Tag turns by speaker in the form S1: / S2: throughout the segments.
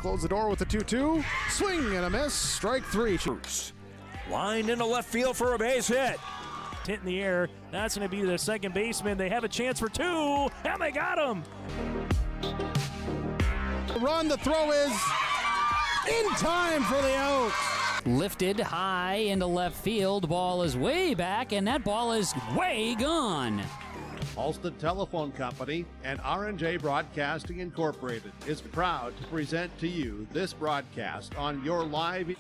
S1: close the door with the 2-2. Swing and a miss. Strike three.
S2: Line into left field for a base hit.
S3: Hit in the air. That's going to be the second baseman. They have a chance for two, and they got him.
S1: Run. The throw is in time for the out.
S4: Lifted high into left field. Ball is way back, and that ball is way gone.
S5: Halstead Telephone Company and R&J Broadcasting Incorporated is proud to present to you this broadcast on your live.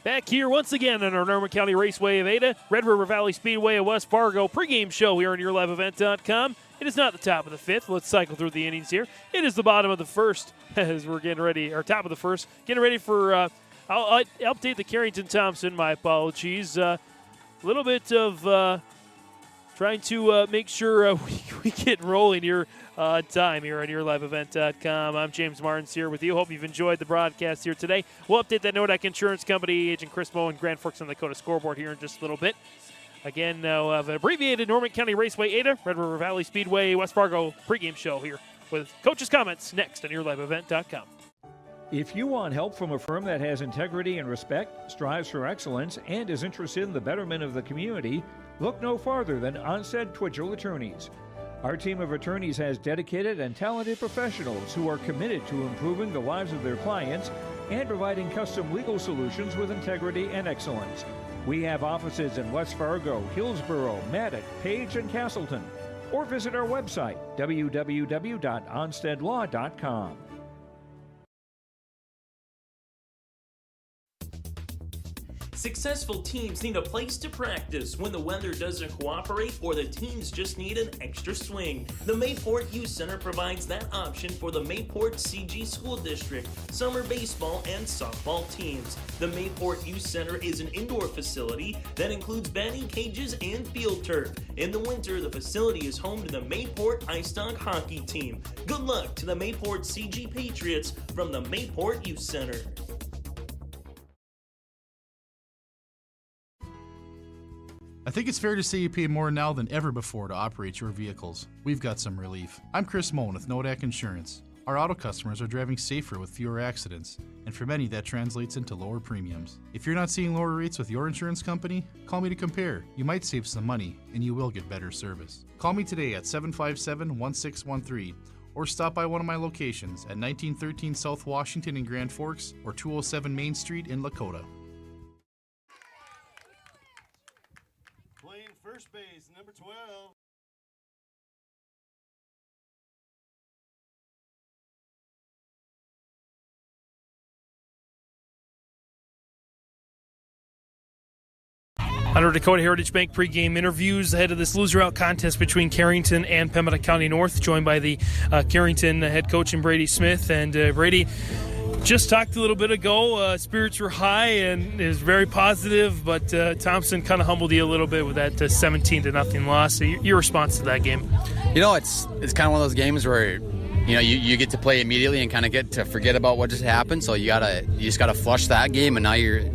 S3: Back here once again on our Norman County Raceway of Ada, Red River Valley Speedway of West Fargo pregame show here on YourLiveEvent.com. It is not the top of the fifth. Let's cycle through the innings here. It is the bottom of the first as we're getting ready, or top of the first, getting ready for, I'll update the Carrington Thompson, my apologies. A little bit of trying to make sure we get rolling here on time here on YourLiveEvent.com. I'm James Martins here with you. Hope you've enjoyed the broadcast here today. We'll update that Nodak Insurance Company, Agent Chris Moe, and Grand Forks, North Dakota scoreboard here in just a little bit. Again, we'll have an abbreviated Norman County Raceway Ada, Red River Valley Speedway, West Fargo pregame show here with Coach's Comments next on YourLiveEvent.com.
S6: If you want help from a firm that has integrity and respect, strives for excellence, and is interested in the betterment of the community, look no farther than Onstead Twitchell Attorneys. Our team of attorneys has dedicated and talented professionals who are committed to improving the lives of their clients and providing custom legal solutions with integrity and excellence. We have offices in West Fargo, Hillsborough, Maddox, Page, and Castleton. Or visit our website, www.onsteadlaw.com.
S7: Successful teams need a place to practice when the weather doesn't cooperate or the teams just need an extra swing. The Mayport Youth Center provides that option for the Mayport CG School District, summer baseball and softball teams. The Mayport Youth Center is an indoor facility that includes batting cages and field turf. In the winter, the facility is home to the Mayport Ice Dog hockey team. Good luck to the Mayport CG Patriots from the Mayport Youth Center.
S8: I think it's fair to say you pay more now than ever before to operate your vehicles. We've got some relief. I'm Chris Moen with Nodak Insurance. Our auto customers are driving safer with fewer accidents, and for many that translates into lower premiums. If you're not seeing lower rates with your insurance company, call me to compare. You might save some money, and you will get better service. Call me today at 757-1613, or stop by one of my locations at 1913 South Washington in Grand Forks or 207 Main Street in Lakota.
S5: First base, number 12.
S3: Under Dakota Heritage Bank pregame interviews ahead of this loser-out contest between Carrington and Pembina County North, joined by the Carrington head coach and Brady Smith. And Brady, just talked a little bit ago, spirits were high and it was very positive, but Thompson kind of humbled you a little bit with that 17-0 loss. So your response to that game?
S9: You know, it's kind of one of those games where, you know, you get to play immediately and kind of get to forget about what just happened. So you just gotta flush that game, and now you're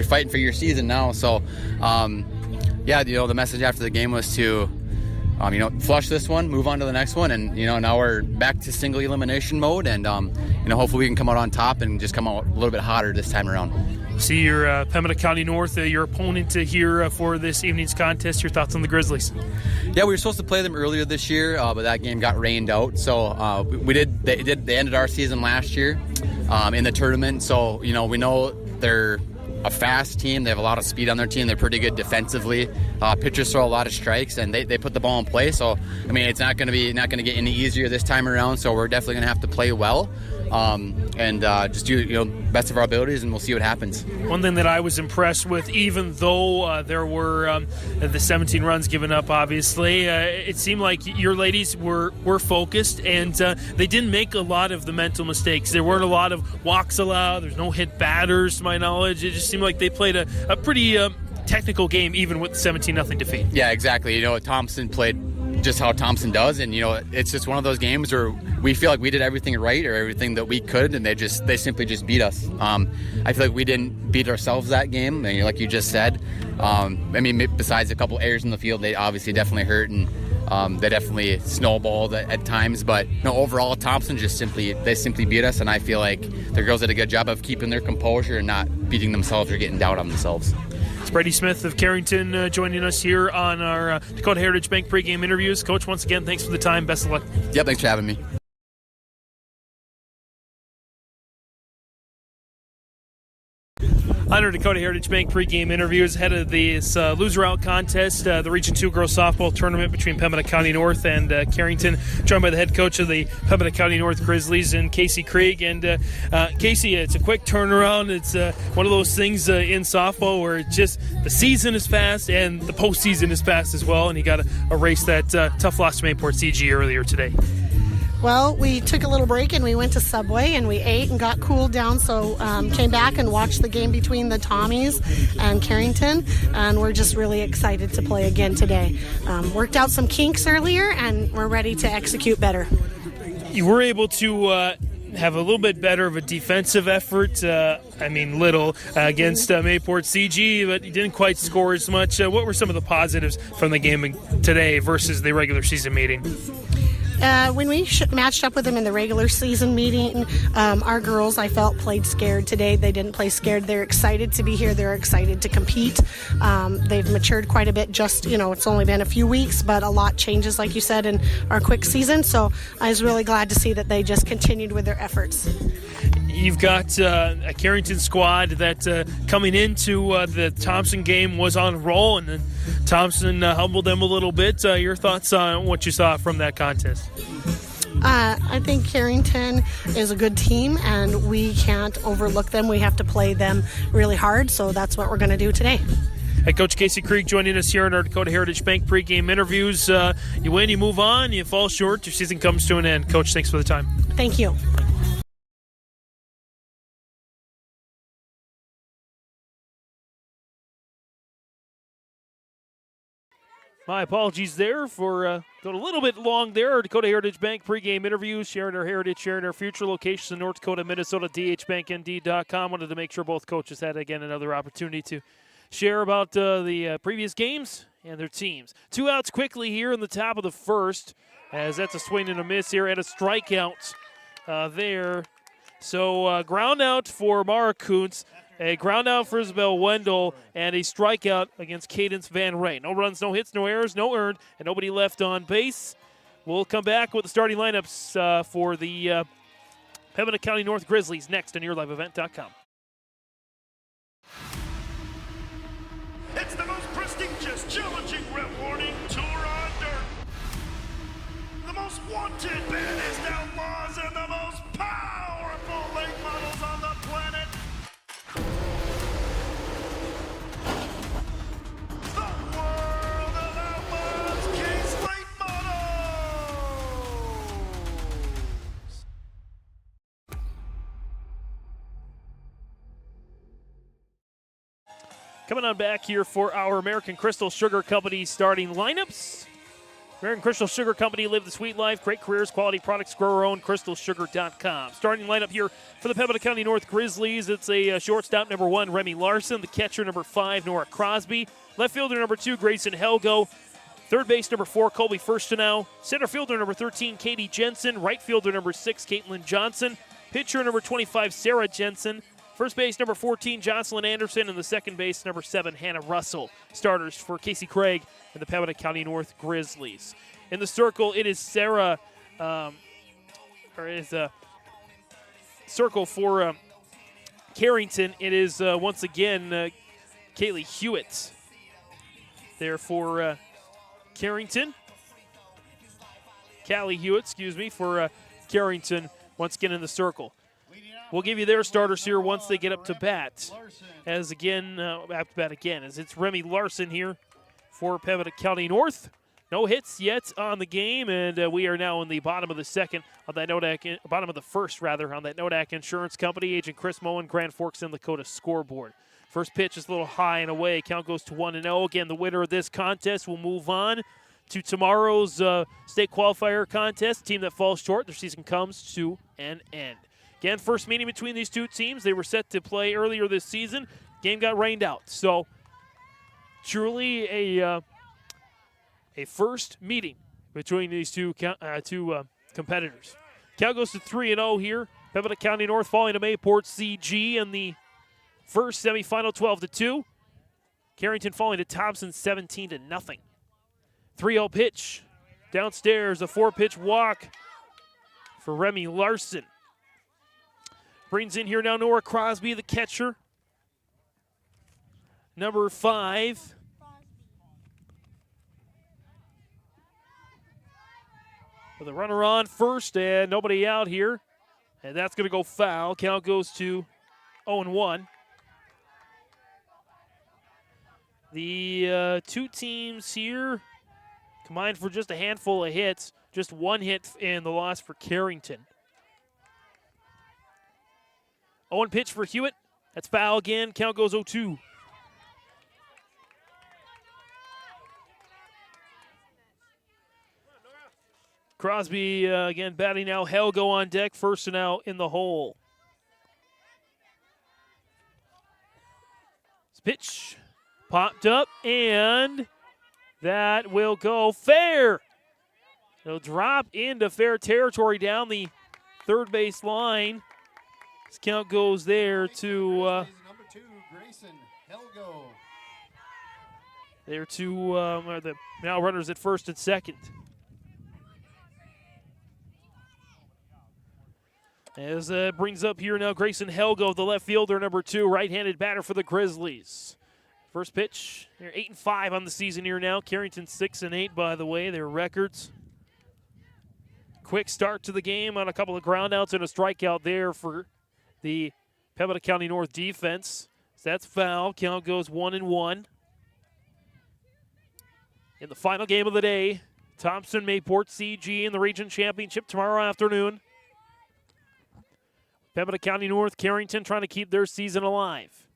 S9: fighting for your season now. So, yeah, you know, the message after the game was to, you know, flush this one, move on to the next one, and, you know, now we're back to single elimination mode, and, you know, hopefully we can come out on top and just come out a little bit hotter this time around.
S3: See your Pembina County North, your opponent here for this evening's contest. Your thoughts on the Grizzlies?
S9: Yeah, we were supposed to play them earlier this year, but that game got rained out. So they ended our season last year in the tournament. So, you know, we know they're a fast team. They have a lot of speed on their team. They're pretty good defensively. Pitchers throw a lot of strikes, and they put the ball in play. So, I mean, it's not going to get any easier this time around. So we're definitely going to have to play well, and just do, you know, best of our abilities, and we'll see what happens.
S3: One thing that I was impressed with, even though there were the 17 runs given up, obviously, it seemed like your ladies were focused, and they didn't make a lot of the mental mistakes. There weren't a lot of walks allowed. There's no hit batters, to my knowledge. It just seemed like they played a pretty technical game, even with the 17-0 defeat.
S9: Yeah, exactly. You know, Thompson played just how Thompson does, and, you know, it's just one of those games where we feel like we did everything right or everything that we could, and they simply just beat us. I feel like we didn't beat ourselves that game, and like you just said. I mean, besides a couple errors in the field, they obviously definitely hurt, and They definitely snowballed at times, but overall, Thompson they simply beat us, and I feel like the girls did a good job of keeping their composure and not beating themselves or getting down on themselves.
S3: It's Brady Smith of Carrington joining us here on our Dakota Heritage Bank pregame interviews. Coach, once again, thanks for the time. Best of luck.
S9: Yep, thanks for having me.
S3: On our Dakota Heritage Bank pregame interviews ahead of this loser out contest, the Region 2 girls softball tournament between Pembina County North and Carrington, joined by the head coach of the Pembina County North Grizzlies and Casey Krieg. And Casey, it's a quick turnaround. It's one of those things in softball where it's just the season is fast and the postseason is fast as well. And you got to erase that tough loss to Mayport CG earlier today.
S10: Well, we took a little break and we went to Subway and we ate and got cooled down, so came back and watched the game between the Tommies and Carrington, and we're just really excited to play again today. Worked out some kinks earlier and we're ready to execute better.
S3: You were able to have a little bit better of a defensive effort, against Mayport CG, but you didn't quite score as much. What were some of the positives from the game today versus the regular season meeting?
S10: When we matched up with them in the regular season meeting, our girls, I felt, played scared today. They didn't play scared. They're excited to be here. They're excited to compete. They've matured quite a bit. It's only been a few weeks, but a lot changes, like you said, in our quick season. So I was really glad to see that they just continued with their efforts.
S3: You've got a Carrington squad that coming into the Thompson game was on a roll, and then Thompson humbled them a little bit. Your thoughts on what you saw from that contest?
S10: I think Carrington is a good team, and we can't overlook them. We have to play them really hard, so that's what we're going to do today.
S3: Hey, Coach Casey Krieg joining us here in our Dakota Heritage Bank pregame interviews. You win, you move on, you fall short, your season comes to an end. Coach, thanks for the time.
S10: Thank you.
S3: My apologies there for going a little bit long there. Our Dakota Heritage Bank pregame interviews, sharing our heritage, sharing our future locations in North Dakota, Minnesota, dhbanknd.com. Wanted to make sure both coaches had, again, another opportunity to share about the previous games and their teams. 2 outs quickly here in the top of the first, as that's a swing and a miss here and a strikeout there. So ground out for Mara Kuntz. A ground out for Isabel Wendell, and a strikeout against Cadence Van Ray. No runs, no hits, no errors, no earned, and nobody left on base. We'll come back with the starting lineups for the Pembina County North Grizzlies next on YourLiveEvent.com.
S11: It's the most prestigious, challenging, rewarding tour on dirt. The most wanted, baddest outlaws, and the most powerful late models on the planet.
S3: Coming on back here for our American Crystal Sugar Company starting lineups. American Crystal Sugar Company, live the sweet life, great careers, quality products, grow our own, crystalsugar.com. Starting lineup here for the Pembina County North Grizzlies. It's a shortstop, number 1, Remy Larson. The catcher, number 5, Nora Crosby. Left fielder, number 2, Grayson Helgo. Third base, number 4, Colby Firstenau. Center fielder, number 13, Katie Jensen. Right fielder, number 6, Caitlin Johnson. Pitcher, number 25, Sarah Jensen. First base, number 14, Jocelyn Anderson, and the second base, number 7, Hannah Russell. Starters for Casey Krieg and the Pembina County North Grizzlies. In the circle, it is Sarah, circle for Carrington. It is, once again, Kaylee Hewitt there for Carrington. Callie Hewitt, for Carrington, once again in the circle. We'll give you their starters here once they get up to bat. As it's Remy Larson here for Pembina County North. No hits yet on the game, and we are now in the bottom of the second on that bottom of the first on that Nodak Insurance Company. Agent Chris Moen, Grand Forks and Lakota scoreboard. First pitch is a little high and away. Count goes to 1-0. Again, the winner of this contest will move on to tomorrow's state qualifier contest. Team that falls short, their season comes to an end. Again, first meeting between these two teams. They were set to play earlier this season. Game got rained out. So truly a first meeting between these two competitors. Count goes to 3-0 here. Pembina County North falling to Mayport CG in the first semifinal, 12-2. Carrington falling to Thompson, 17-0. 3-0 pitch. Downstairs, a 4-pitch walk for Remy Larson. Brings in here now Nora Crosby, the catcher. Number 5. With a runner on first and nobody out here. And that's going to go foul. Count goes to 0-1. The two teams here combined for just a handful of hits. Just one hit in the loss for Carrington. 0-1 pitch for Hewitt. That's foul again. Count goes 0-2. Crosby again batting now. Helgo on deck. First and out in the hole. This pitch popped up, and that will go fair. It'll drop into fair territory down the third base line. This count goes there to
S1: number 2, Grayson Helgo.
S3: There to the now runners at first and second. As brings up here now Grayson Helgo, the left fielder, number 2, right-handed batter for the Grizzlies. First pitch, they're 8-5 on the season here now. Carrington 6-8, by the way, their records. Quick start to the game on a couple of groundouts and a strikeout there for the Pembina County North defense. So that's foul. Count goes 1-1. In the final game of the day, Thompson Mayport CG in the region championship tomorrow afternoon. Pembina County North, Carrington trying to keep their season alive.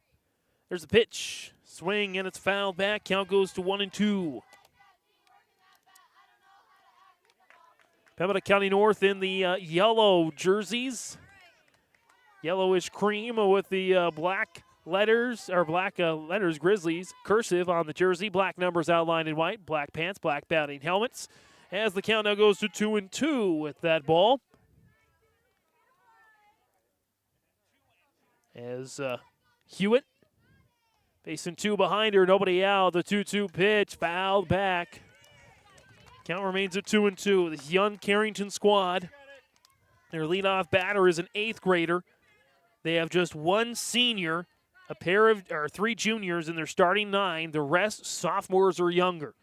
S3: There's a pitch. Swing, and it's fouled back. Count goes to 1-2. Pembina County North in the yellow jerseys. Yellowish cream with the black letters, Grizzlies, cursive on the jersey. Black numbers outlined in white. Black pants, black batting helmets. As the count now goes to 2-2 with that ball. As Hewitt facing 2 behind her, nobody out. The 2-2 pitch fouled back. Count remains at 2-2. This young Carrington squad, their leadoff batter is an 8th grader. They have just 1 senior, 3 juniors in their starting 9. The rest sophomores or younger.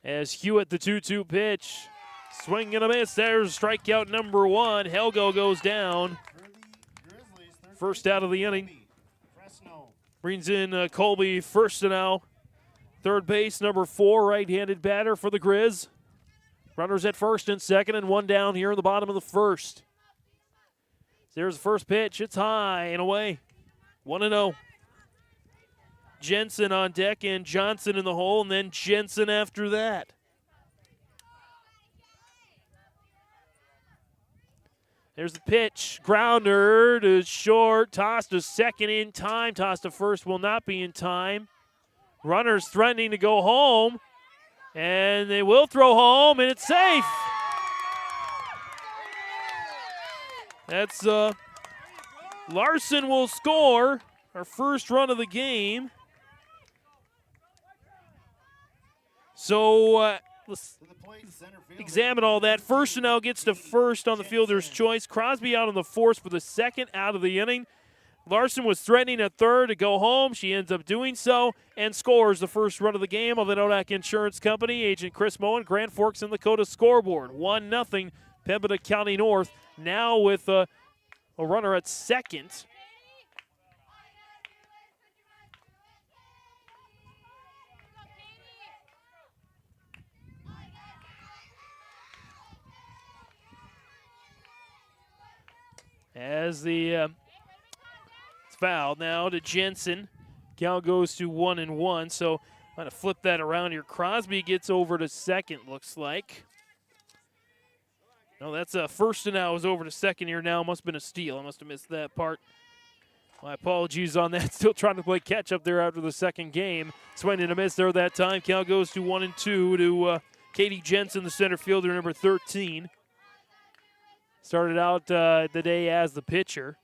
S3: As Hewitt, the 2-2 pitch, swing and a miss. There's strikeout number 1. Helgo goes down. First out of the inning. Brings in Colby first now. Third base, number 4, right-handed batter for the Grizz. Runners at first and second, and 1 down here in the bottom of the first. There's the first pitch. It's high and away. 1-0. Jensen on deck and Johnson in the hole, and then Jensen after that. There's the pitch. Grounder to short. Toss to second in time. Toss to first will not be in time. Runners threatening to go home. And they will throw home, and it's safe. That's Larson will score our first run of the game. So let's examine all that. First and now gets to first on the fielder's choice. Crosby out on the force for the second out of the inning. Larson was threatening at third to go home. She ends up doing so and scores the first run of the game of the Nodak Insurance Company. Agent Chris Moen, Grand Forks, and Lakota scoreboard. 1-0 Pembina County North. Now with a runner at second. As the it's fouled now to Jensen. Count goes to 1-1. So I'm going to flip that around here. Crosby gets over to second, looks like. No, that's a first and now is over to second here now. Must have been a steal. I must have missed that part. My apologies on that. Still trying to play catch up there after the second game. Swing and a miss there that time. Count goes to 1-2 to Katie Jensen, the center fielder, number 13. Started out the day as the pitcher.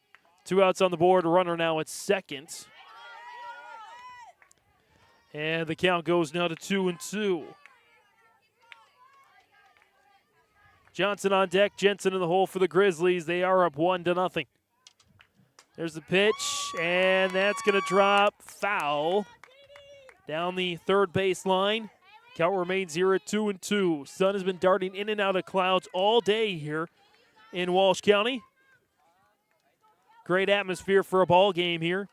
S3: 2 outs on the board, a runner now at second. And the count goes now to 2-2. Johnson on deck, Jensen in the hole for the Grizzlies. They are up 1-0. There's the pitch, and that's going to drop foul down the third base line. Count remains here at 2-2. Sun has been darting in and out of clouds all day here in Walsh County. Great atmosphere for a ball game here.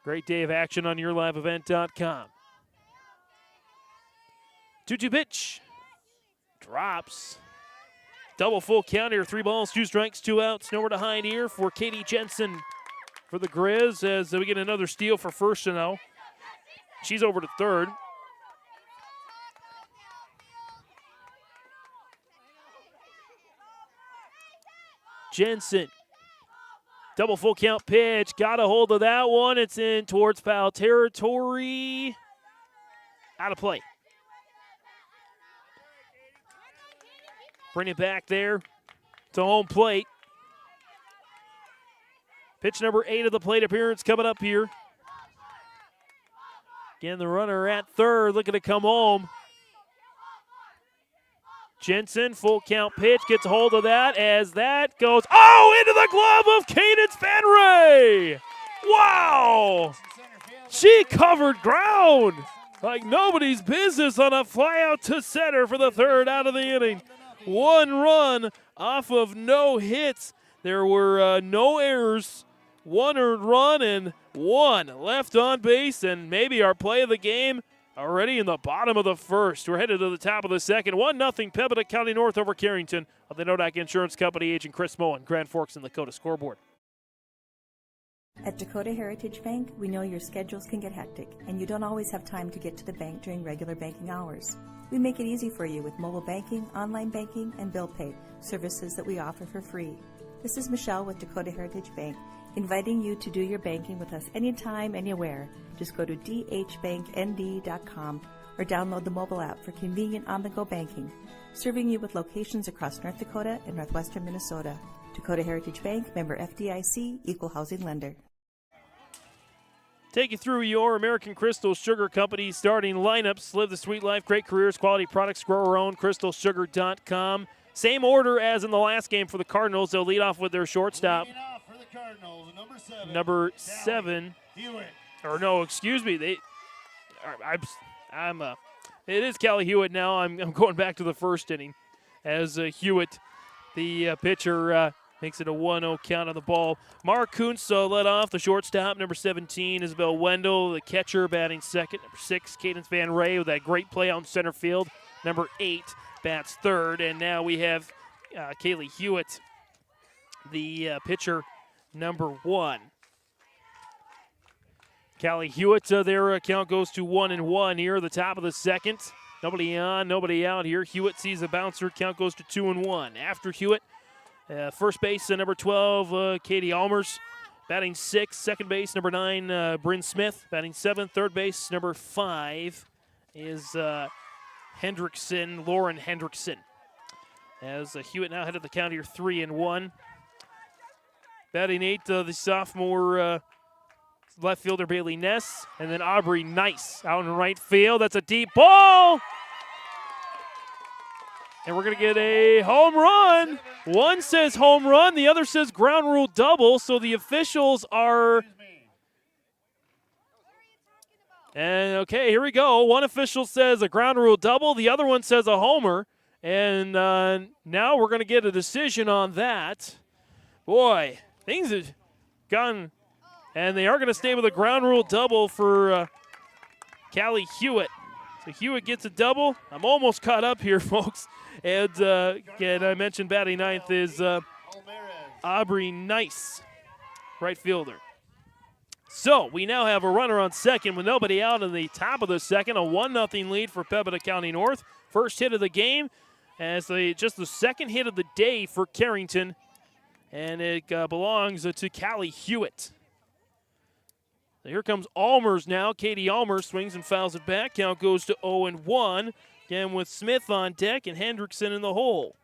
S3: Great day of action on yourliveevent.com. 2-2 pitch. Drops. Double full count here. 3 balls, 2 strikes, 2 outs. Nowhere to hide here for Katie Jensen for the Grizz as we get another steal for first to now. She's over to third. Jensen. Double full count pitch. Got a hold of that one. It's in towards foul territory. Out of play. Bring it back there to home plate. Pitch number 8 of the plate appearance coming up here. Again, the runner at third looking to come home. Jensen, full count pitch, gets a hold of that as that goes, into the glove of Cadence Van Ray. Wow. She covered ground like nobody's business on a fly out to center for the third out of the inning. 1 run off of no hits. There were no errors. 1 earned run and 1 left on base, and maybe our play of the game already in the bottom of the first. We're headed to the top of the second. 1-0 Pembina County North over Carrington of the Nodak Insurance Company. Agent Chris Moen, Grand Forks and Lakota scoreboard.
S12: At Dakota Heritage Bank, we know your schedules can get hectic, and you don't always have time to get to the bank during regular banking hours. We make it easy for you with mobile banking, online banking, and bill pay, services that we offer for free. This is Michelle with Dakota Heritage Bank, inviting you to do your banking with us anytime, anywhere. Just go to dhbanknd.com or download the mobile app for convenient on-the-go banking, serving you with locations across North Dakota and northwestern Minnesota. Dakota Heritage Bank, member FDIC, equal housing lender.
S3: Take you through your American Crystal Sugar Company starting lineups. Live the sweet life, great careers, quality products, grow our own, crystalsugar.com. Same order as in the last game for the Cardinals. They'll lead off with their shortstop. Number 7. Or no, excuse me. It is Callie Hewitt now. I'm going back to the first inning as Hewitt, the pitcher, makes it a 1-0 count on the ball. Mark Kuntz led off, the shortstop. Number 17, Isabel Wendell, the catcher, batting second. Number 6, Cadence Van Ray with that great play out in center field. Number 8 bats third. And now we have Kaylee Hewitt, the pitcher, number 1. Callie Hewitt, their count goes to 1-1 here, the top of the second. Nobody on, nobody out here. Hewitt sees a bouncer, count goes to 2-1. After Hewitt, first base, number 12, Katie Almers, batting 6th. Second base, number 9, Bryn Smith, batting 7th. Third base, number 5 is Hendrickson, Lauren Hendrickson. As Hewitt now headed the count here 3-1. Batting 8, the sophomore left fielder Bailey Ness, and then Aubrey Nice out in right field. That's a deep ball. And we're going to get a home run. One says home run, the other says ground rule double, so the officials are... And okay, here we go. One official says a ground rule double, the other one says a homer. And now we're going to get a decision on that. Boy, things have gone... And they are going to stay with a ground rule double for Callie Hewitt. So Hewitt gets a double. I'm almost caught up here, folks. And again, I mentioned batting 9th is Aubrey Nice, right fielder. So we now have a runner on second with nobody out in the top of the second. A 1-0 lead for Pembina County North. First hit of the game as just the second hit of the day for Carrington. And it belongs to Callie Hewitt. So here comes Almers now. Katie Almers swings and fouls it back. Count goes to 0-1. Again with Smith on deck and Hendrickson in the hole.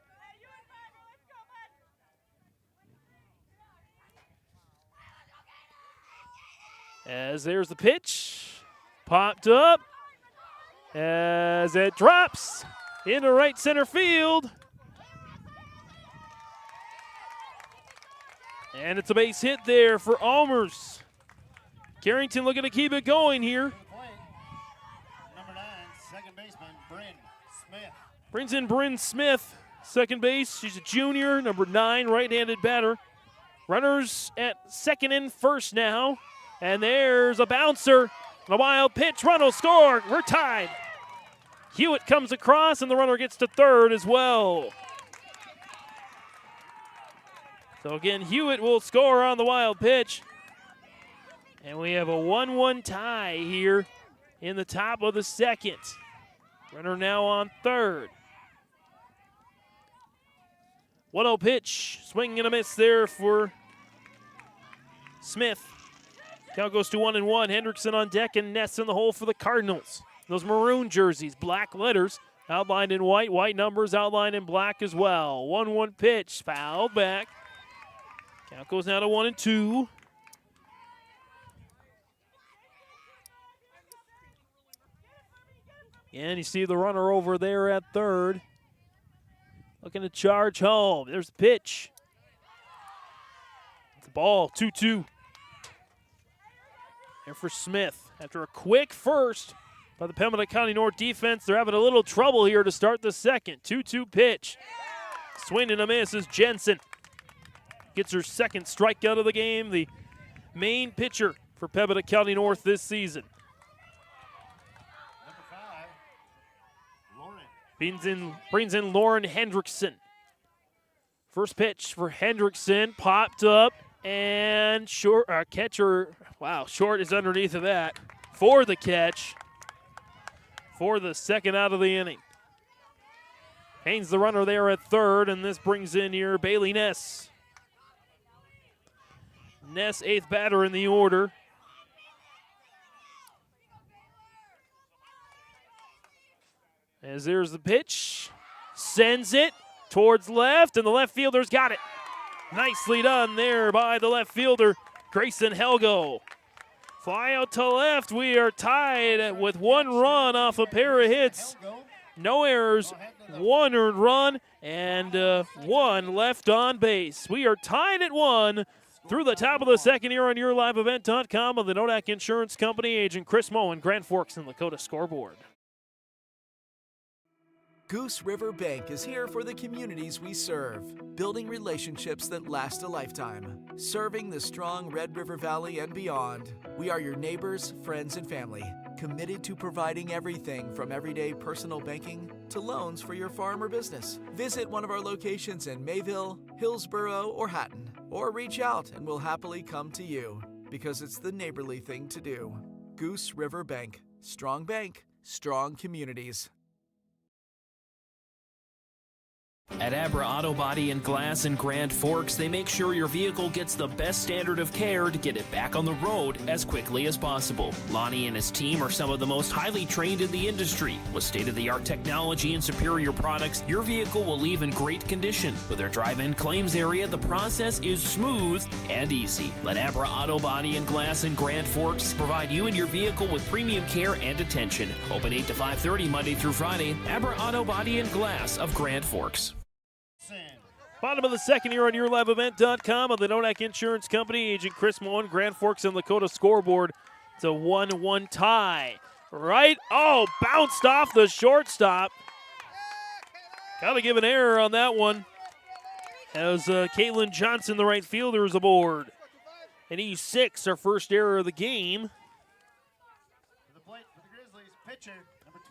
S3: As there's the pitch. Popped up. As it drops into right center field. And it's a base hit there for Almers. Carrington looking to keep it going here.
S11: Number 9, second baseman, Bryn Smith.
S3: Brings in Bryn Smith, second base. She's a junior, number 9, right-handed batter. Runners at second and first now. And there's a bouncer. And a wild pitch. Run will score. We're tied. Hewitt comes across, and the runner gets to third as well. So again, Hewitt will score on the wild pitch. And we have a 1-1 tie here in the top of the second. Runner now on third. 1-0 pitch. Swing and a miss there for Smith. Count goes to 1-1. Hendrickson on deck and Ness in the hole for the Cardinals. Those maroon jerseys, black letters, outlined in white. White numbers outlined in black as well. 1-1 pitch. Fouled back. Count goes now to 1-2. And you see the runner over there at third. Looking to charge home. There's the pitch. The ball, 2-2. And for Smith, after a quick first by the Pembina County North defense, they're having a little trouble here to start the second. 2-2 pitch. Swing and a miss is Jensen. Gets her second strikeout of the game, the main pitcher for Pembina County North this season.
S11: Number 5, Lauren.
S3: Brings in Lauren Hendrickson. First pitch for Hendrickson, popped up, and short catcher. Wow, short is underneath of that for the catch for the second out of the inning. Haynes the runner there at third, and this brings in here Bailey Ness. Ness, 8th batter in the order. As there's the pitch. Sends it towards left, and the left fielder's got it. Nicely done there by the left fielder, Grayson Helgo. Fly out to left. We are tied with 1 run off a pair of hits. No errors, 1 earned run, and 1 left on base. We are tied at 1 through the top of the second here on YourLiveEvent.com of the Nodak Insurance Company. Agent Chris Moen, Grand Forks and Lakota scoreboard.
S13: Goose River Bank is here for the communities we serve, building relationships that last a lifetime, serving the strong Red River Valley and beyond. We are your neighbors, friends, and family, committed to providing everything from everyday personal banking to loans for your farm or business. Visit one of our locations in Mayville, Hillsboro, or Hatton, or reach out and we'll happily come to you, because it's the neighborly thing to do. Goose River Bank. Strong bank, strong communities.
S7: At Abra Auto Body and Glass in Grand Forks, they make sure your vehicle gets the best standard of care to get it back on the road as quickly as possible. Lonnie and his team are some of the most highly trained in the industry. With state-of-the-art technology and superior products, your vehicle will leave in great condition. With their drive-in claims area, the process is smooth and easy. Let Abra Auto Body and Glass in Grand Forks provide you and your vehicle with premium care and attention. Open 8 to 5:30 Monday through Friday. Abra Auto Body and Glass of Grand Forks.
S3: Bottom of the second here on YourLiveEvent.com of the Nodak Insurance Company. Agent Chris Moen, Grand Forks and Lakota scoreboard. It's a 1-1 tie. Right? Oh, bounced off the shortstop. Got to give an error on that one. As Caitlin Johnson, the right fielder, is aboard. And E6, our first error of the game.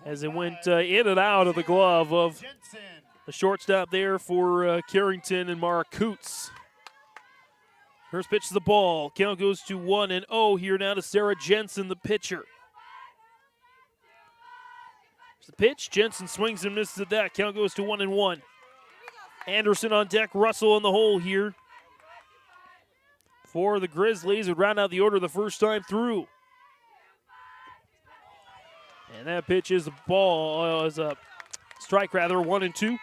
S3: As it went in and out of the glove of the shortstop there for Carrington and Mara Coots. First pitch to the ball. Count goes to 1-0 here now to Sarah Jensen, the pitcher. There's the pitch. Jensen swings and misses at that. Count goes to 1-1. Anderson on deck. Russell in the hole here for the Grizzlies. Would round out the order the first time through. And that pitch is a ball, is a strike rather, 1-2.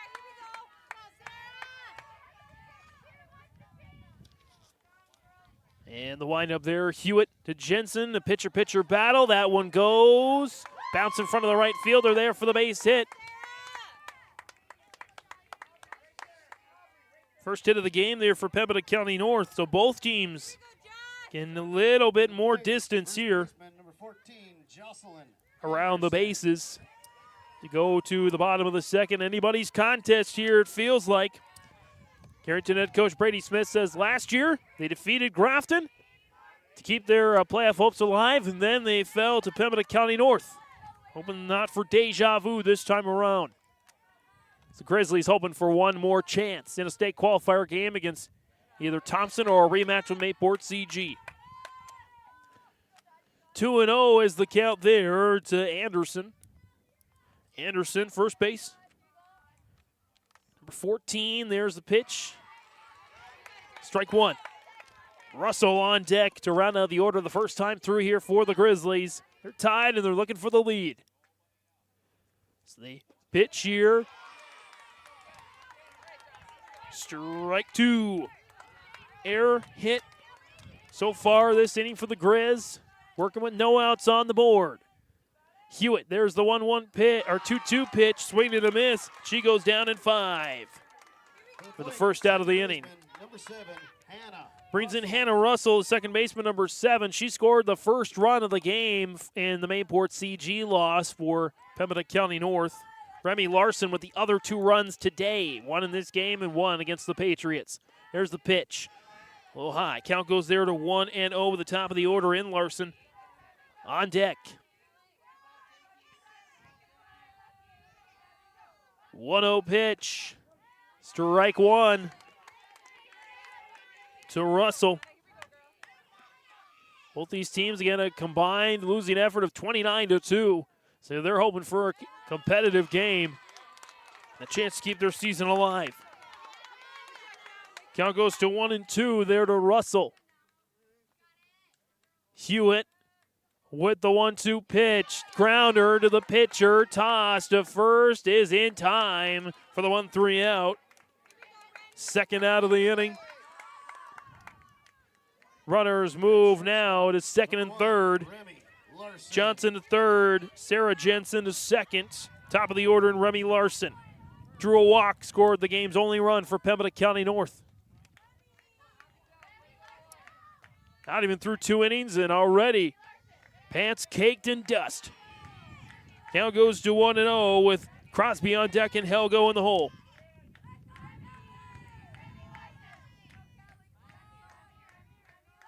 S3: And the windup there, Hewitt to Jensen, the pitcher-pitcher battle. That one goes, bounce in front of the right fielder there for the base hit. First hit of the game there for Pembina County North. So both teams getting a little bit more distance here around the bases. To go to the bottom of the second, anybody's contest here, it feels like. Carrington head coach Brady Smith says last year they defeated Grafton to keep their playoff hopes alive, and then they fell to Pembina County North. Hoping not for deja vu this time around. The Grizzlies hoping for one more chance in a state qualifier game against either Thompson or a rematch with Mayport CG. 2-0 is the count there to Anderson. Anderson, first base. Number 14, there's the pitch. Strike one. Russell on deck to round out the order the first time through here for the Grizzlies. They're tied and they're looking for the lead. So they pitch here. Strike two. Error hit so far this inning for the Grizz. Working with no outs on the board. Hewitt, there's the 1-1 pitch, or 2-2 pitch, swing and a miss. She goes down in 5 for the first out of the inning.
S5: Number 7, Hannah.
S3: Brings in Hannah Russell, second baseman number 7. She scored the first run of the game in the Mayport CG loss for Pembina County North. Remy Larson with the other 2 runs today, one in this game and one against the Patriots. There's the pitch. A little high. Count goes there to 1-0 with the top of the order in Larson on deck. 1-0 pitch. Strike one to Russell. Both these teams again a combined losing effort of 29-2. So they're hoping for a competitive game. A chance to keep their season alive. Count goes to 1-2 there to Russell. Hewitt with the 1-2 pitch. Grounder to the pitcher. Toss to first is in time for the 1-3 out. Second out of the inning. Runners move now to second and third. Johnson to third. Sarah Jensen to second. Top of the order in Remy Larson. Drew a walk, scored the game's only run for Pembina County North. Not even through 2 innings and already pants caked in dust. Count goes to 1-0 with Crosby on deck and Helgo in the hole.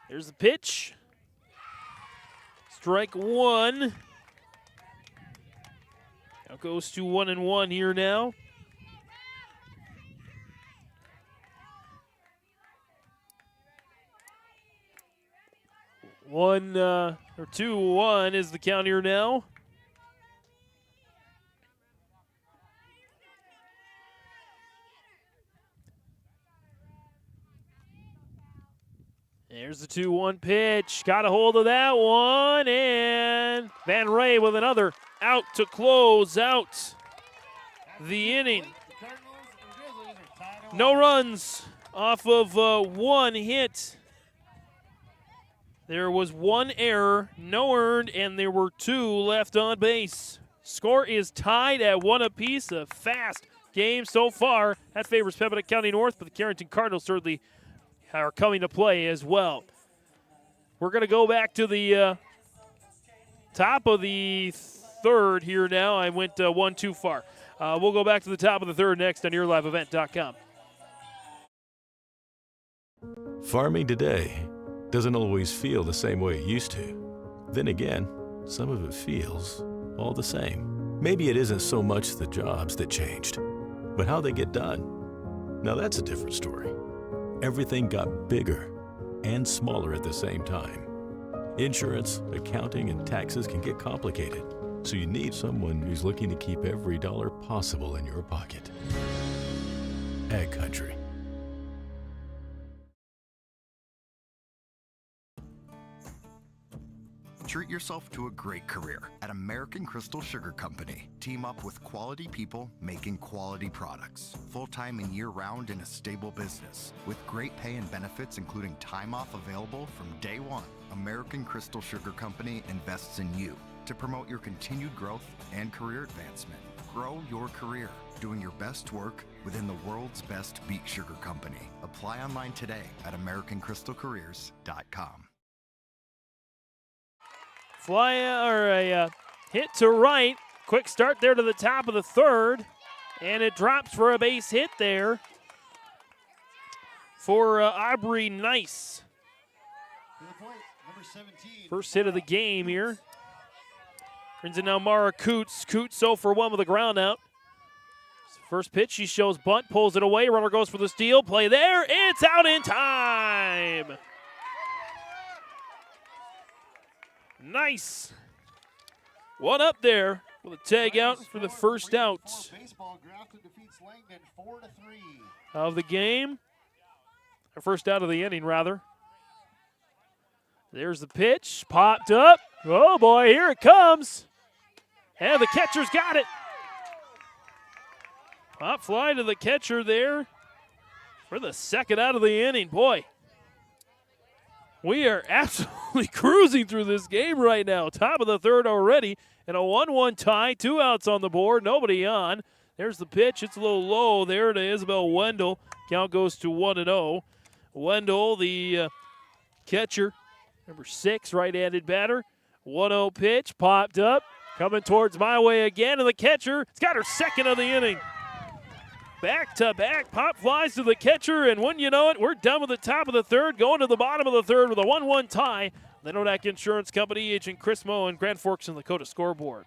S3: There's the pitch. Strike one. Count goes to 1-1 here now. One or 2-1 is the count here now. There's the 2-1 pitch. Got a hold of that one, and Van Ray with another out to close out the inning. No runs off of one hit. There was 1 error, no earned, and there were 2 left on base. Score is tied at 1 apiece. A fast game so far. That favors Pembina County North, but the Carrington Cardinals certainly are coming to play as well. We're going to go back to the top of the third here now. I went one too far. We'll go back to the top of the third next on YourLiveEvent.com.
S14: Farming today doesn't always feel the same way it used to. Then again, some of it feels all the same. Maybe it isn't so much the jobs that changed, but how they get done. Now that's a different story. Everything got bigger and smaller at the same time. Insurance, accounting, and taxes can get complicated, so you need someone who's looking to keep every dollar possible in your pocket. Ag Country.
S15: Treat yourself to a great career at American Crystal Sugar Company. Team up with quality people making quality products. Full-time and year-round in a stable business. With great pay and benefits including time off available from day one. American Crystal Sugar Company invests in you to promote your continued growth and career advancement. Grow your career, doing your best work within the world's best beet sugar company. Apply online today at AmericanCrystalCareers.com.
S3: A hit to right. Quick start there to the top of the third. And it drops for a base hit there for Aubrey Nice. First hit of the game here. Brings in now Mara Coots. Coots 0 for 1 with a ground out. First pitch, she shows bunt, pulls it away. Runner goes for the steal. Play there. It's out in time. Nice. One up there with a tag out for the first out of the game. Or first out of the inning, rather. There's the pitch. Popped up. Oh, boy, here it comes. And the catcher's got it. Pop fly to the catcher there for the second out of the inning. Boy, we are absolutely cruising through this game right now. Top of the third already, and a 1-1 tie. 2 outs on the board, nobody on. There's the pitch. It's a little low there to Isabel Wendell. Count goes to 1-0. Wendell, the catcher, number 6, right-handed batter. 1-0 pitch, popped up, coming towards my way again, and the catcher, it's got her second of the inning. Back-to-back pop flies to the catcher, and wouldn't you know it, we're done with the top of the third, going to the bottom of the third with a 1-1 tie. The Nodak Insurance Company, Agent Chris Moe, and Grand Forks and Lakota scoreboard.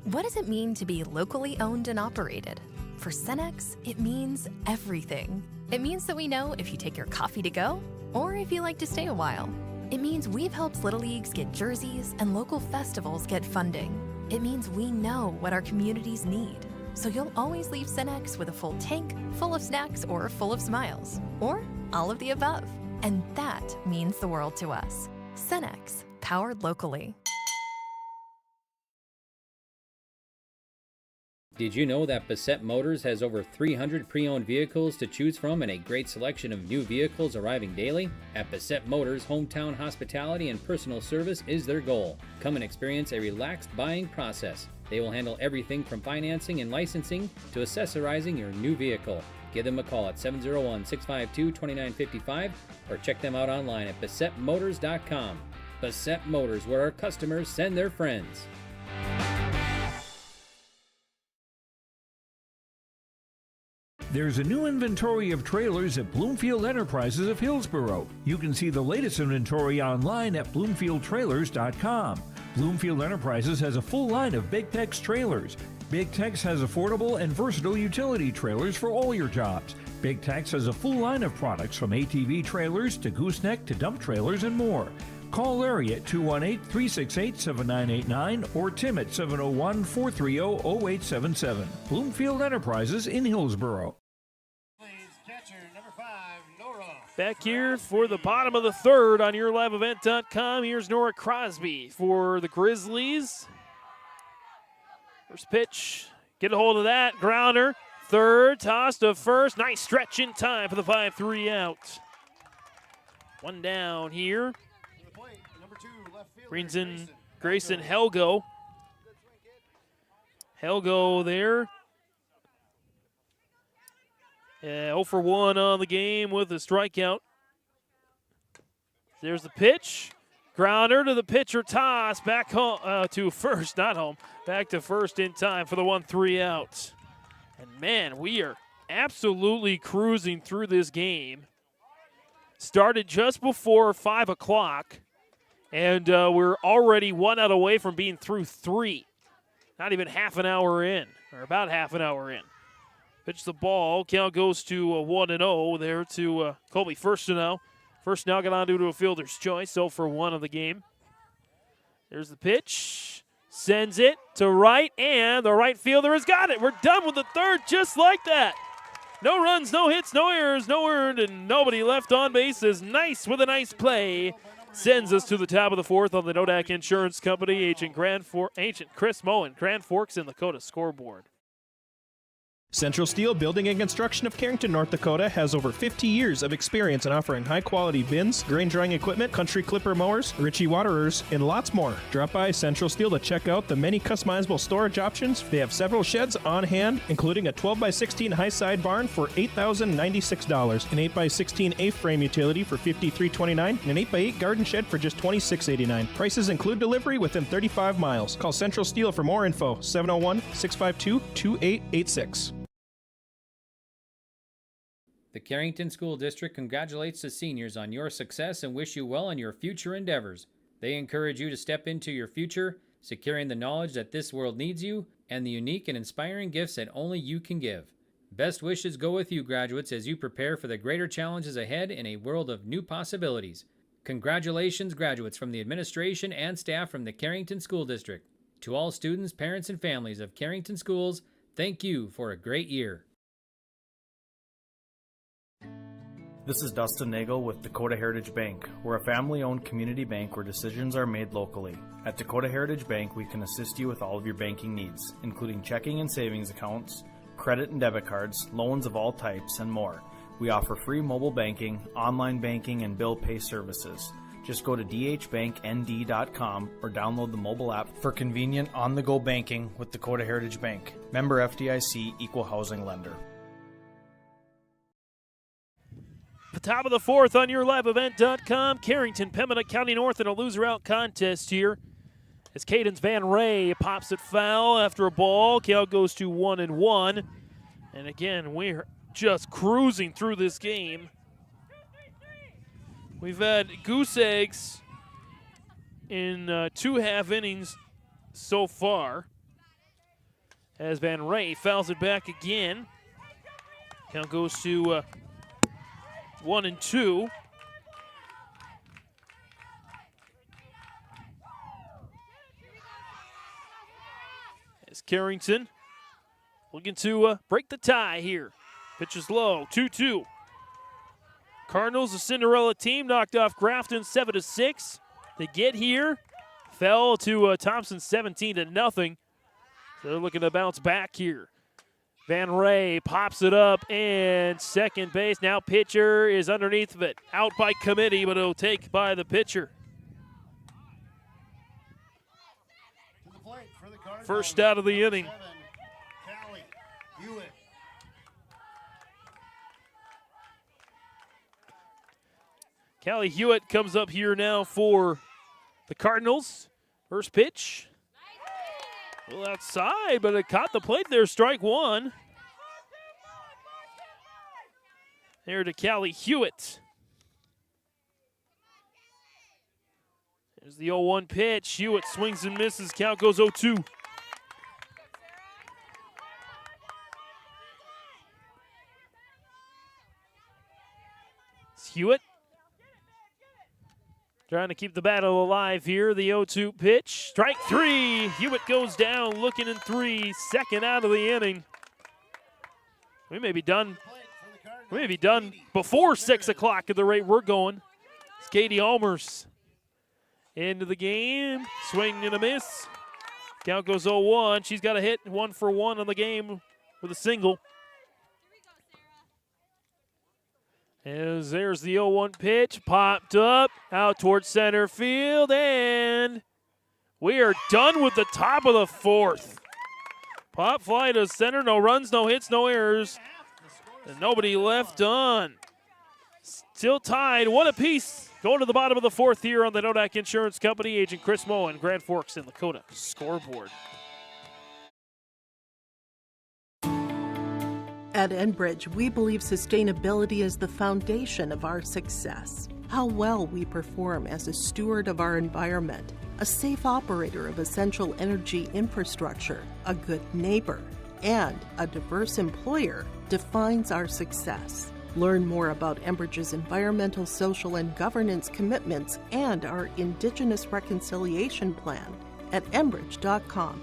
S16: What does it mean to be locally owned and operated? For Cenex, it means everything. It means that we know if you take your coffee to go, or if you like to stay a while. It means we've helped Little Leagues get jerseys and local festivals get funding. It means we know what our communities need. So you'll always leave Cenex with a full tank, full of snacks, or full of smiles. Or all of the above. And that means the world to us. Cenex, powered locally.
S17: Did you know that Bassett Motors has over 300 pre-owned vehicles to choose from and a great selection of new vehicles arriving daily? At Bassett Motors, hometown hospitality and personal service is their goal. Come and experience a relaxed buying process. They will handle everything from financing and licensing to accessorizing your new vehicle. Give them a call at 701-652-2955 or check them out online at BassettMotors.com. Bassett Motors, where our customers send their friends.
S6: There's a new inventory of trailers at Bloomfield Enterprises of Hillsborough. You can see the latest inventory online at BloomfieldTrailers.com. Bloomfield Enterprises has a full line of Big Tex trailers. Big Tex has affordable and versatile utility trailers for all your jobs. Big Tex has a full line of products from ATV trailers to gooseneck to dump trailers and more. Call Larry at 218-368-7989 or Tim at 701-430-0877. Bloomfield Enterprises in Hillsborough.
S3: Back here for the bottom of the third on YourLiveEvent.com. Here's Nora Crosby for the Grizzlies. First pitch, get a hold of that. Grounder, third, toss to first. Nice stretch in time for the 5-3 out. One down here. Brings in Grayson Helgo. Helgo there. 0 for 1 on the game with a strikeout. There's the pitch. Grounder to the pitcher, toss. Back home to first, not home. Back to first in time for the 1-3 out. And man, we are absolutely cruising through this game. Started just before 5 o'clock. And we're already 1 out away from being through 3. Not even half an hour in, or about half an hour in. Pitch the ball. Count goes to 1-0 there to Colby Firstenau. Firstenau got on due to a fielder's choice, 0 for 1 of the game. There's the pitch. Sends it to right, and the right fielder has got it. We're done with the third just like that. No runs, no hits, no errors, no earned, and nobody left on base. Is Nice with a nice play. sends us to the top of the fourth on the Nodak Insurance Company. Agent Chris Moen, Grand Forks and Lakota scoreboard.
S18: Central Steel Building and Construction of Carrington, North Dakota has over 50 years of experience in offering high-quality bins, grain drying equipment, country clipper mowers, Ritchie waterers, and lots more. Drop by Central Steel to check out the many customizable storage options. They have several sheds on hand, including a 12x16 high-side barn for $8,096, an 8x16 A-frame utility for $53.29, and an 8x8 garden shed for just $26.89. Prices include delivery within 35 miles. Call Central Steel for more info, 701-652-2886.
S17: The Carrington School District congratulates the seniors on your success and wish you well in your future endeavors. They encourage you to step into your future, securing the knowledge that this world needs you and the unique and inspiring gifts that only you can give. Best wishes go with you, graduates, as you prepare for the greater challenges ahead in a world of new possibilities. Congratulations, graduates, from the administration and staff from the Carrington School District. To all students, parents, and families of Carrington Schools, thank you for a great year.
S19: This is Dustin Nagel with Dakota Heritage Bank. We're a family-owned community bank where decisions are made locally. At Dakota Heritage Bank, we can assist you with all of your banking needs, including checking and savings accounts, credit and debit cards, loans of all types, and more. We offer free mobile banking, online banking, and bill pay services. Just go to dhbanknd.com or download the mobile app for convenient on-the-go banking with Dakota Heritage Bank. Member FDIC, Equal Housing Lender.
S3: The top of the fourth on yourliveevent.com. Carrington, Pembina County North in a loser-out contest here. As Cadence Van Ray pops it foul after a ball. Cal goes to 1-1. And again, we're just cruising through this game. We've had goose eggs in 2 half innings so far. As Van Ray fouls it back again. Count goes to 1-2. As Carrington looking to break the tie here. Pitch is low, 2-2. Cardinals, the Cinderella team, knocked off Grafton 7-6. They get here, fell to Thompson 17-0. So they're looking to bounce back here. Van Ray pops it up and second base. Now pitcher is underneath of it. Out by committee, but it'll take by the pitcher. First out of the inning. Callie Hewitt comes up here now for the Cardinals. First pitch. Well, outside, but it caught the plate there. Strike one. There to Callie Hewitt. There's the 0-1 pitch. Hewitt swings and misses. Count goes 0-2. It's Hewitt trying to keep the battle alive here. The 0-2 pitch. Strike three. Hewitt goes down looking in 3. Second out of the inning. We may be done. We may be done before 6 o'clock at the rate we're going. It's Katie Almers into the game. Swing and a miss. Count goes 0-1. She's got a hit 1 for 1 on the game with a single. As there's the 0-1 pitch, popped up, out towards center field, and we are done with the top of the fourth. Pop fly to center, no runs, no hits, no errors, and nobody left on. Still tied, 1 apiece. Going to the bottom of the fourth here on the Nodak Insurance Company. Agent Chris Moen, Grand Forks and Lakota scoreboard.
S20: At Enbridge, we believe sustainability is the foundation of our success. How well we perform as a steward of our environment, a safe operator of essential energy infrastructure, a good neighbor, and a diverse employer defines our success. Learn more about Enbridge's environmental, social, and governance commitments and our Indigenous Reconciliation Plan at enbridge.com.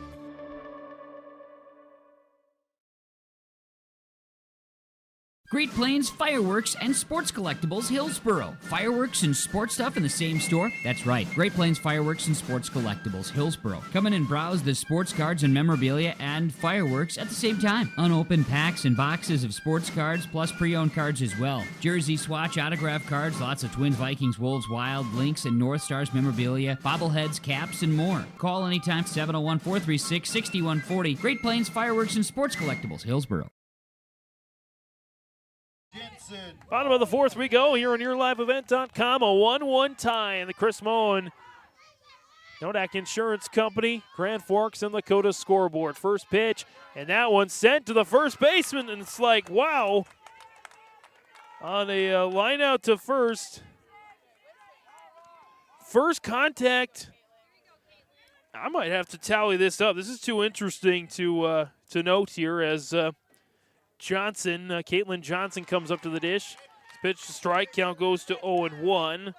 S4: Great Plains Fireworks and Sports Collectibles, Hillsboro. Fireworks and sports stuff in the same store? That's right. Great Plains Fireworks and Sports Collectibles, Hillsboro. Come in and browse the sports cards and memorabilia and fireworks at the same time. Unopened packs and boxes of sports cards, plus pre-owned cards as well. Jersey swatch, autograph cards, lots of Twins, Vikings, Wolves, Wild, Lynx, and North Stars memorabilia, bobbleheads, caps, and more. Call anytime, 701-436-6140. Great Plains Fireworks and Sports Collectibles, Hillsboro.
S3: Bottom of the fourth we go here on YourLiveEvent.com. A 1-1 tie in the Chris Moen Nodak Insurance Company, Grand Forks and Lakota scoreboard. First pitch, and that one sent to the first baseman, and it's like, wow. On a line out to first. First contact. I might have to tally this up. This is too interesting to note here as Johnson, Caitlin Johnson comes up to the dish. Pitch to strike, count goes to 0-1.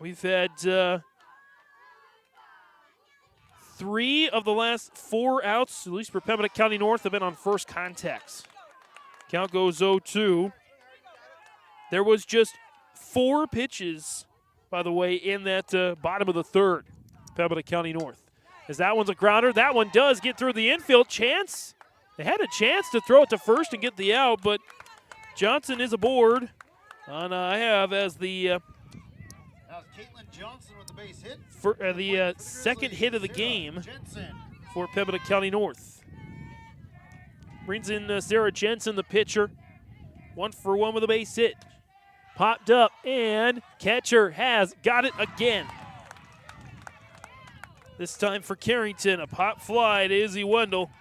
S3: We've had 3 of the last 4 outs, at least for Pembina County North, have been on first contacts. Count goes 0-2. There was just 4 pitches, by the way, in that bottom of the third, Pembina County North. As that one's a grounder, that one does get through the infield. Chance. They had a chance to throw it to first and get the out, but Johnson is aboard. And I have as the
S5: Caitlin Johnson with the base hit.
S3: For the second hit of the game for Pembina County North. Brings in Sarah Jensen, the pitcher. 1-for-1 with a base hit. Popped up, and catcher has got it again. This time for Carrington, a pop fly to Izzy Wendell.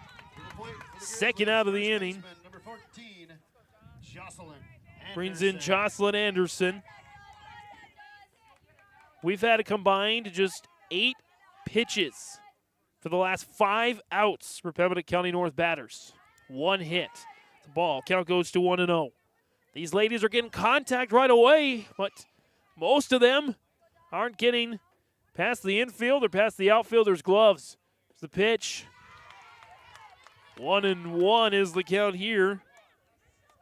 S3: Second out of the inning.
S5: Number 14, Jocelyn
S3: Brings in Jocelyn Anderson. We've had a combined just 8 pitches for the last 5 outs for Pembina County North batters. 1 hit. The ball count goes to 1-0. These ladies are getting contact right away, but most of them aren't getting past the infield or past the outfielder's gloves. It's the pitch. 1-1 is the count here.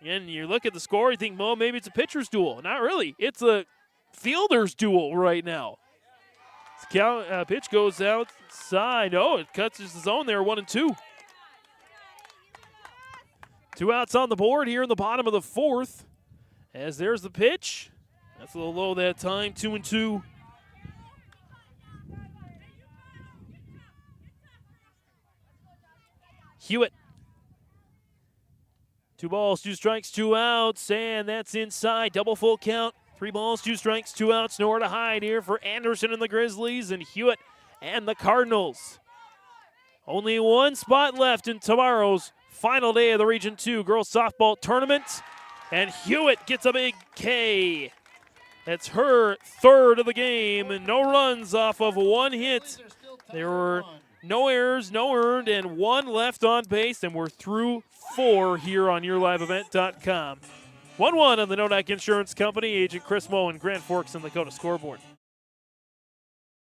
S3: And you look at the score, you think, well, maybe it's a pitcher's duel. Not really. It's a fielder's duel right now. Pitch goes outside. Oh, it cuts his zone there, 1-2. 2 outs on the board here in the bottom of the fourth. As there's the pitch. That's a little low that time, 2-2. Hewitt. 2 balls, 2 strikes, 2 outs, and that's inside. Double full count. 3 balls, 2 strikes, 2 outs. Nowhere to hide here for Anderson and the Grizzlies and Hewitt and the Cardinals. Only 1 spot left in tomorrow's final day of the Region 2 girls softball tournament. And Hewitt gets a big K. That's her 3rd of the game, and no runs off of 1 hit. There were no errors, no earned, and 1 left on base, and we're through 4 here on YourLiveEvent.com. 1-1 on the Nodak Insurance Company, Agent Chris Moen, Grand Forks and Lakota scoreboard.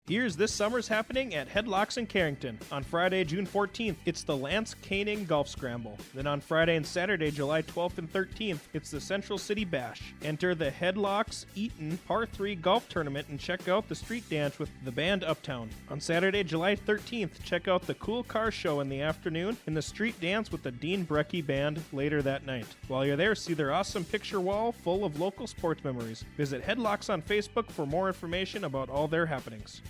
S18: Here's this summer's happening at Headlocks in Carrington. On Friday, June 14th, it's the Lance Koenig Golf Scramble. Then on Friday and Saturday, July 12th and 13th, it's the Central City Bash. Enter the Headlocks Eaton Par 3 Golf Tournament and check out the street dance with the band Uptown. On Saturday, July 13th, check out the Cool Car Show in the afternoon and the street dance with the Dean Brecky Band later that night. While you're there, see their awesome picture wall full of local sports memories. Visit Headlocks on Facebook for more information about all their happenings.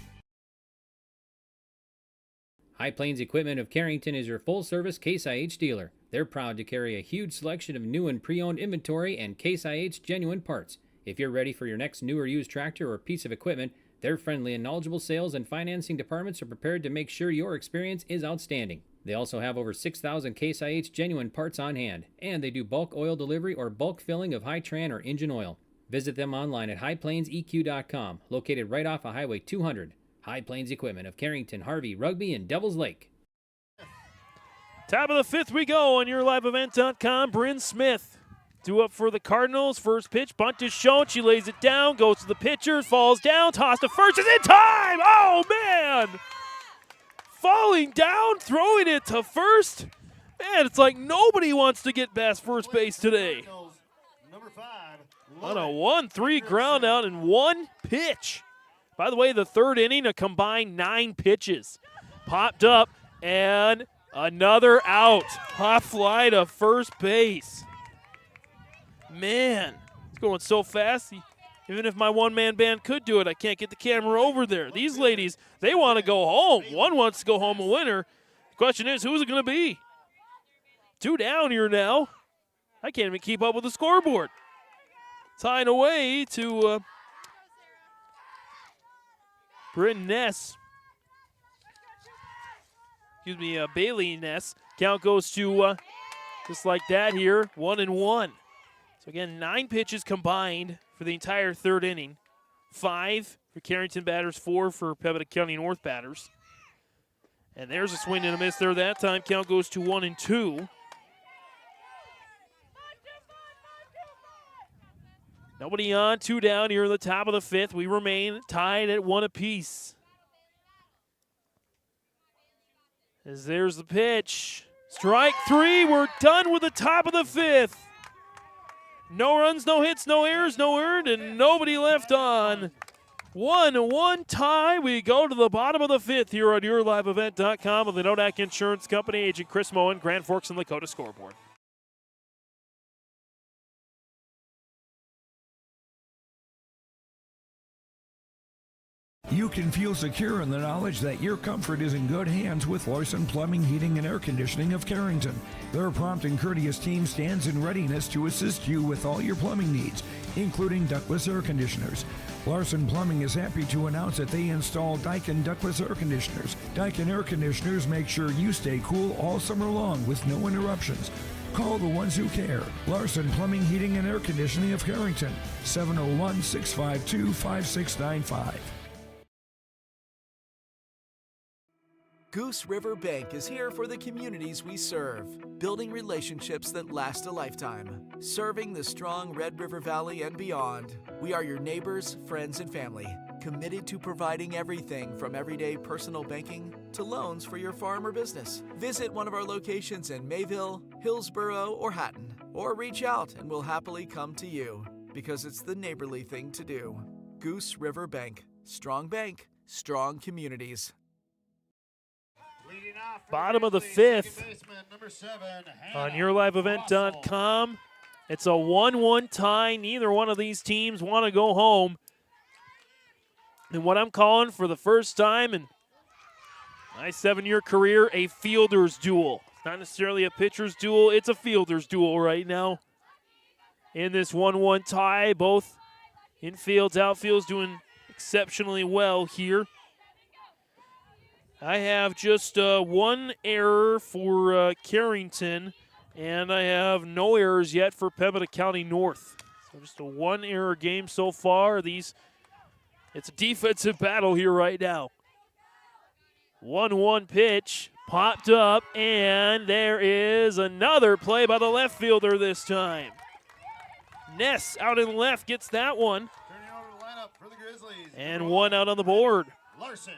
S17: High Plains Equipment of Carrington is your full-service Case IH dealer. They're proud to carry a huge selection of new and pre-owned inventory and Case IH genuine parts. If you're ready for your next new or used tractor or piece of equipment, their friendly and knowledgeable sales and financing departments are prepared to make sure your experience is outstanding. They also have over 6,000 Case IH genuine parts on hand, and they do bulk oil delivery or bulk filling of Hi-Tran or engine oil. Visit them online at highplainseq.com, located right off of Highway 200. High Plains Equipment of Carrington, Harvey, Rugby, and Devils Lake.
S3: Top of the 5th we go on YourLiveEvent.com. Bryn Smith due up for the Cardinals. First pitch, bunt is shown. She lays it down, goes to the pitcher, falls down, toss to first, is in time! Oh, man! Falling down, throwing it to first. Man, it's like nobody wants to get past first base today. On a 1-3 ground out in one pitch. By the way, the third inning, a combined 9 pitches. Popped up, and another out. Pop fly to first base. Man, it's going so fast. Even if my one-man band could do it, I can't get the camera over there. These ladies, they want to go home. One wants to go home a winner. The question is, who's it going to be? 2 down here now. I can't even keep up with the scoreboard. Tying away to Bryn Ness. Excuse me, Bailey Ness. Count goes to just like that here, 1-1. So again, 9 pitches combined for the entire third inning. 5 for Carrington batters, 4 for Pembina County North batters. And there's a swing and a miss there that time. Count goes to 1-2. Nobody on, 2 down here in the top of the 5th. We remain tied at 1 apiece. As there's the pitch. Strike 3, we're done with the top of the 5th. No runs, no hits, no errors, no earned, and nobody left on. 1-1 tie. We go to the bottom of the 5th here on YourLiveEvent.com with the Nodak Insurance Company, agent Chris Moen, Grand Forks and Lakota scoreboard.
S21: You can feel secure in the knowledge that your comfort is in good hands with Larson Plumbing, Heating, and Air Conditioning of Carrington. Their prompt and courteous team stands in readiness to assist you with all your plumbing needs, including ductless air conditioners. Larson Plumbing is happy to announce that they install Daikin ductless air conditioners. Daikin air conditioners make sure you stay cool all summer long with no interruptions. Call the ones who care. Larson Plumbing, Heating, and Air Conditioning of Carrington, 701-652-5695.
S13: Goose River Bank is here for the communities we serve, building relationships that last a lifetime, serving the strong Red River Valley and beyond. We are your neighbors, friends, and family, committed to providing everything from everyday personal banking to loans for your farm or business. Visit one of our locations in Mayville, Hillsboro, or Hatton, or reach out and we'll happily come to you, because it's the neighborly thing to do. Goose River Bank. Strong bank, strong communities.
S3: Bottom of the 5th on YourLiveEvent.com. It's a 1-1 tie. Neither one of these teams want to go home. And what I'm calling for the first time in my 7-year career, a fielder's duel. It's not necessarily a pitcher's duel. It's a fielder's duel right now. In this 1-1 tie, both infields, outfields doing exceptionally well here. I have just 1 error for Carrington, and I have no errors yet for Pembina County North. So just a 1-error game so far. It's a defensive battle here right now. 1-1 pitch, popped up, and there is another play by the left fielder this time. Ness out in left gets that one. And 1 out on the board.
S11: Larson.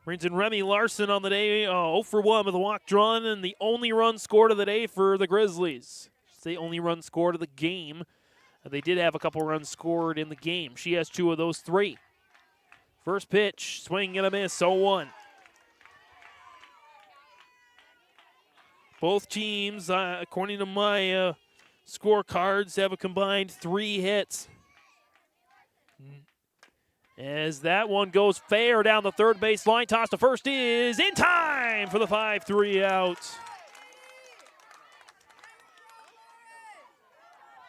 S3: Brings in Remy Larson on the day, 0 for 1 with a walk drawn, and the only run scored of the day for the Grizzlies. It's the only run scored of the game. They did have a couple runs scored in the game. She has 2 of those 3. First pitch, swing and a miss, 0-1. Both teams, according to my scorecards, have a combined 3 hits. As that one goes fair down the third base line. Toss to first is in time for the 5-3 out.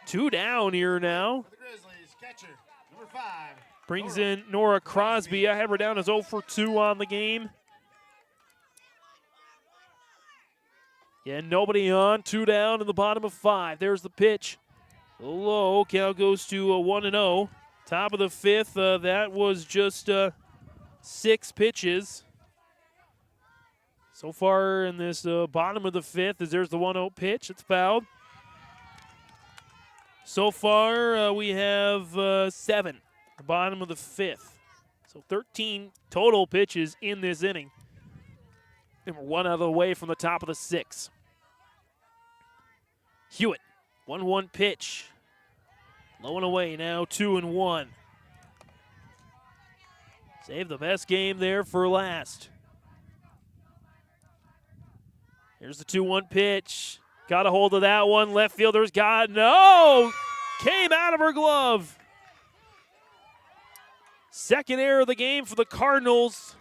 S3: 2 down here now.
S11: For the Grizzlies, catcher, number 5.
S3: Brings in Nora Crosby. I have her down as 0 for 2 on the game. Yeah, nobody on. 2 down in the bottom of 5. There's the pitch. Low. Count goes to 1-0. Top of the 5th, that was just 6 pitches. So far in this bottom of the 5th, as there's the 1-0 pitch. It's fouled. So far, we have 7, the bottom of the 5th. So 13 total pitches in this inning. And we're 1 out of the way from the top of the 6th. Hewitt, 1-1 pitch. Low and away now, 2-1. Save the best game there for last. Here's the 2-1 pitch. Got a hold of that one. Left fielder's got no. Came out of her glove. Second error of the game for the Cardinals.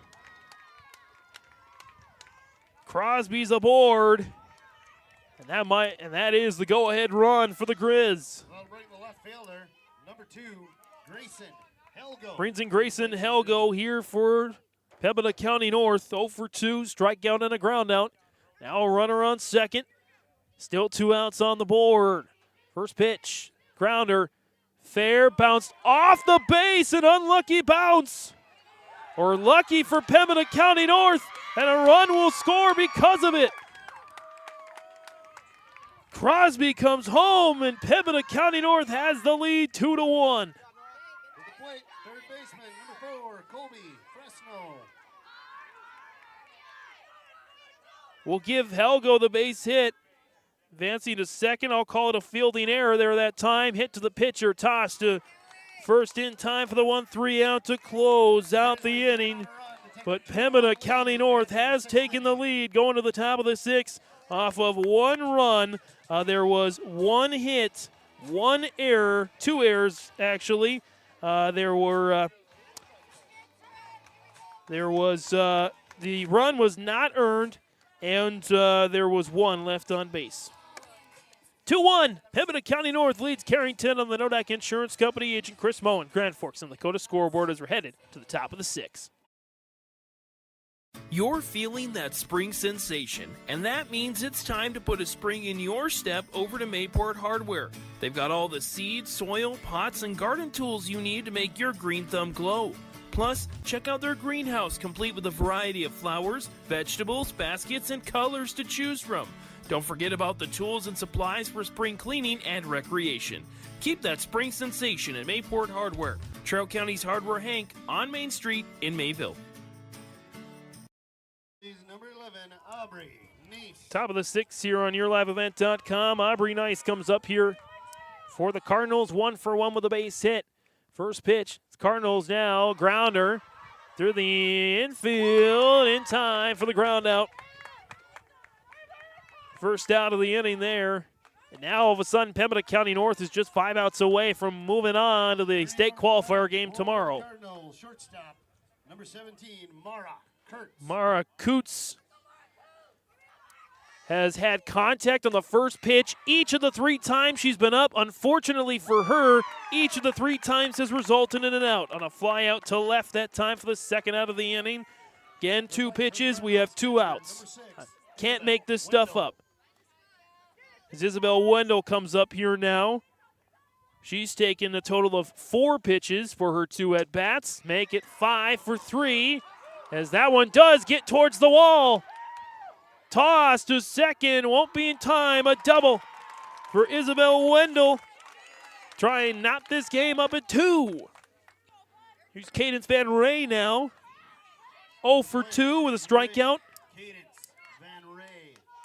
S3: Crosby's aboard. And that is the go-ahead run for the Grizz.
S5: Well, right in the left fielder, number 2, Grayson Helgo.
S3: Brings in Grayson Helgo here for Pembina County North. 0 for 2, strikeout and a ground out. Now a runner on second. Still 2 outs on the board. First pitch, grounder, fair, bounced off the base, an unlucky bounce. Or lucky for Pembina County North, and a run will score because of it. Crosby comes home, and Pembina County North has the lead 2-1.
S5: To the plate, third baseman, number 4, Colby Fresno.
S3: We'll give Helgo the base hit. Advancing to second, I'll call it a fielding error there that time. Hit to the pitcher, toss to first in time for the 1-3 out to close out the inning. But Pembina County North has taken the lead going to the top of the 6th off of 1 run. There was 1 hit, 1 error, 2 errors actually. The run was not earned, and there was 1 left on base. 2-1, Pembina County North leads Carrington on the Nodak Insurance Company. Agent Chris Moen, Grand Forks and Lakota scoreboard as we're headed to the top of the 6th.
S7: You're feeling that spring sensation, and that means it's time to put a spring in your step over to Mayport Hardware. They've got all the seed, soil, pots, and garden tools you need to make your green thumb glow. Plus, check out their greenhouse complete with a variety of flowers, vegetables, baskets, and colors to choose from. Don't forget about the tools and supplies for spring cleaning and recreation. Keep that spring sensation at Mayport Hardware, Trail County's Hardware Hank on Main Street in Mayville.
S5: Number 11, Aubrey Nice.
S3: Top of the 6th here on YourLiveEvent.com. Aubrey Nice comes up here for the Cardinals, 1 for 1 with a base hit. First pitch, it's Cardinals now, grounder through the infield in time for the ground out. First out of the inning there. And now all of a sudden, Pembina County North is just 5 outs away from moving on to the state qualifier game tomorrow.
S5: Cardinal shortstop, number 17, Mara Kurtz.
S3: Mara Kurtz has had contact on the first pitch each of the 3 times she's been up. Unfortunately for her, each of the 3 times has resulted in an out. On a fly out to left that time for the second out of the inning. Again, 2 pitches, we have 2 outs. Can't make this stuff up. As Isabel Wendell comes up here now. She's taken a total of 4 pitches for her 2 at-bats. Make it 5 for 3. As that one does get towards the wall. Toss to second, won't be in time. A double for Isabel Wendell. Try and knot this game up at 2. Here's Cadence Van Ray now. 0 for 2 with a strikeout.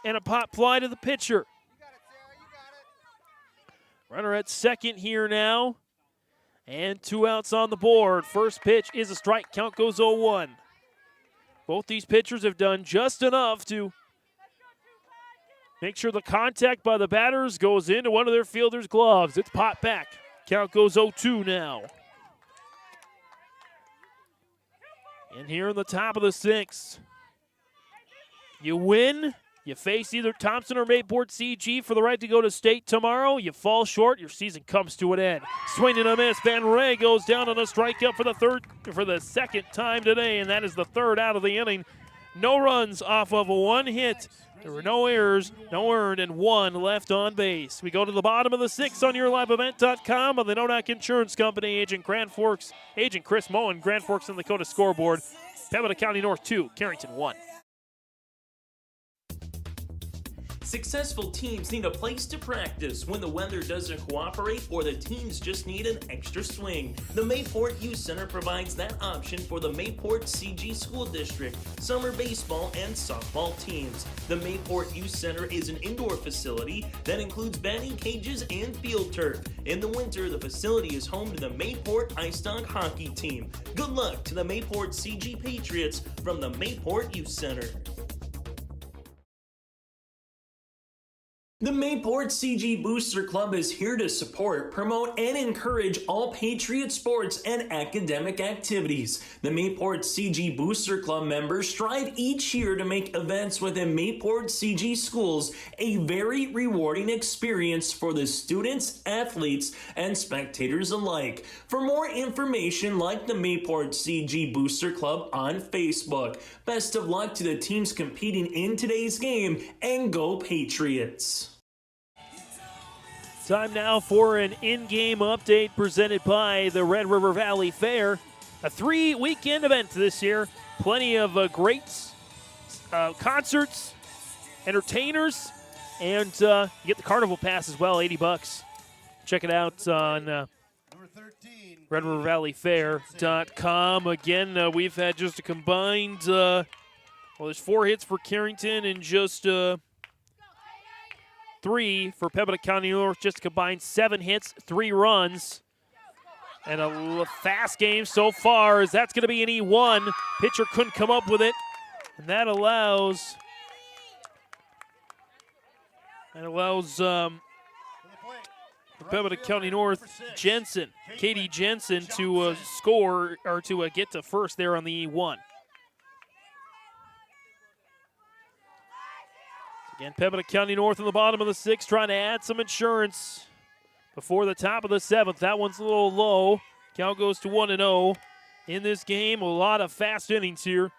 S3: And a pop fly to the pitcher. Runner at second here now. And 2 outs on the board. First pitch is a strike. Count goes 0-1. Both these pitchers have done just enough to make sure the contact by the batters goes into one of their fielders' gloves. It's popped back. Count goes 0-2 now. And here in the top of the 6th, you win. You face either Thompson or Mayport CG for the right to go to state tomorrow. You fall short, your season comes to an end. Swing and a miss. Van Ray goes down on a strikeout for the second time today, and that is the 3rd out of the inning. No runs off of 1 hit. There were no errors, no earned, and 1 left on base. We go to the bottom of the 6th on YourLiveEvent.com on the Nodak Insurance Company. Agent Chris Moen, Grand Forks and Lakota scoreboard. Pembina County North 2, Carrington 1.
S7: Successful teams need a place to practice when the weather doesn't cooperate or the teams just need an extra swing. The Mayport Youth Center provides that option for the Mayport CG School District, summer baseball and softball teams. The Mayport Youth Center is an indoor facility that includes batting cages and field turf. In the winter, the facility is home to the Mayport Ice Dog hockey team. Good luck to the Mayport CG Patriots from the Mayport Youth Center. The Mayport CG Booster Club is here to support, promote, and encourage all Patriot sports and academic activities. The Mayport CG Booster Club members strive each year to make events within Mayport CG schools a very rewarding experience for the students, athletes, and spectators alike. For more information, like the Mayport CG Booster Club on Facebook. Best of luck to the teams competing in today's game, and go Patriots!
S3: Time now for an in-game update presented by the Red River Valley Fair. A 3-weekend event this year. Plenty of great concerts, entertainers, and you get the carnival pass as well, $80. Check it out on RedRiverValleyFair.com. Again, we've had just a combined, there's 4 hits for Carrington and just 3 for Pembina County North, just combined 7 hits, 3 runs. And a fast game so far, as that's going to be an E1. Pitcher couldn't come up with it. And that allows Pembina County North Jensen, Katie Jensen, to score, or to get to first there on the E1. Again, Pembina County North in the bottom of the 6th, trying to add some insurance before the top of the 7th. That one's a little low. Count goes to 1-0 in this game. A lot of fast innings here.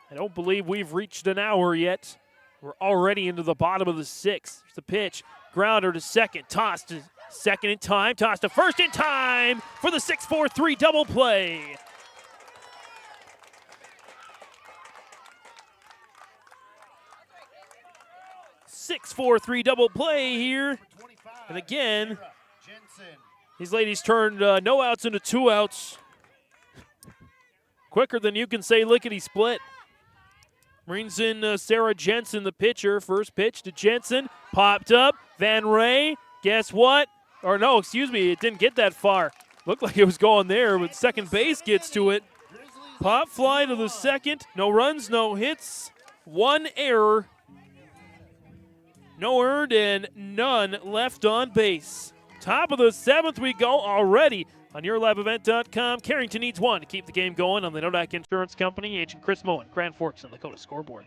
S3: I don't believe we've reached an hour yet. We're already into the bottom of the 6th. There's the pitch. Grounder to second. Toss to second in time. Toss to first in time for the 6-4-3 double play. Six-4-3 double play here. And again, these ladies turned no outs into 2 outs. Quicker than you can say lickety-split. Brings in Sarah Jensen, the pitcher. First pitch to Jensen. Popped up. Van Ray, guess what? Or no, excuse me, it didn't get that far. Looked like it was going there, but second base gets to it. Pop fly to the second. No runs, no hits. 1 error. No earned and none left on base. Top of the 7th we go already on YourLiveEvent.com. Carrington needs 1 to keep the game going on the Nodak Insurance Company. Agent Chris Moen, Grand Forks, and Lakota Scoreboard.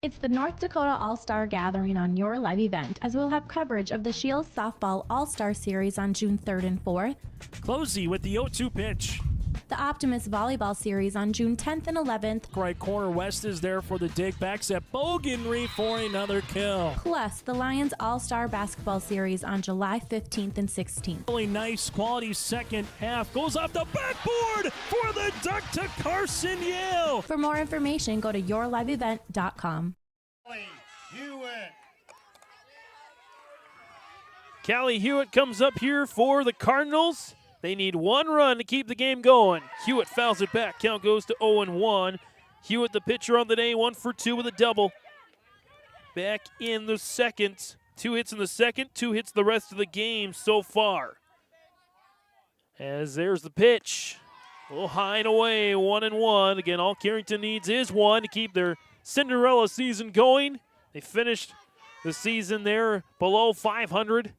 S2: It's the North Dakota All-Star Gathering on Your Live Event, as we'll have coverage of the Shields Softball All-Star Series on June 3rd and 4th.
S22: Closey with the 0-2 pitch.
S2: The Optimist Volleyball Series on June 10th and 11th.
S22: Right corner West is there for the dig backs at Bogenry for another kill.
S2: Plus, the Lions All-Star Basketball Series on July 15th and 16th.
S22: Really nice, quality second half. Goes off the backboard for the duck to Carson Yale.
S2: For more information, go to YourLiveEvent.com.
S3: Callie Hewitt comes up here for the Cardinals. They need 1 run to keep the game going. Hewitt fouls it back. Count goes to 0-1. Hewitt, the pitcher on the day, 1 for 2 with a double. Back in the second. 2 hits in the second, 2 hits the rest of the game so far. As there's the pitch. A little high and away, 1-1. Again, all Carrington needs is 1 to keep their Cinderella season going. They finished the season there below 500.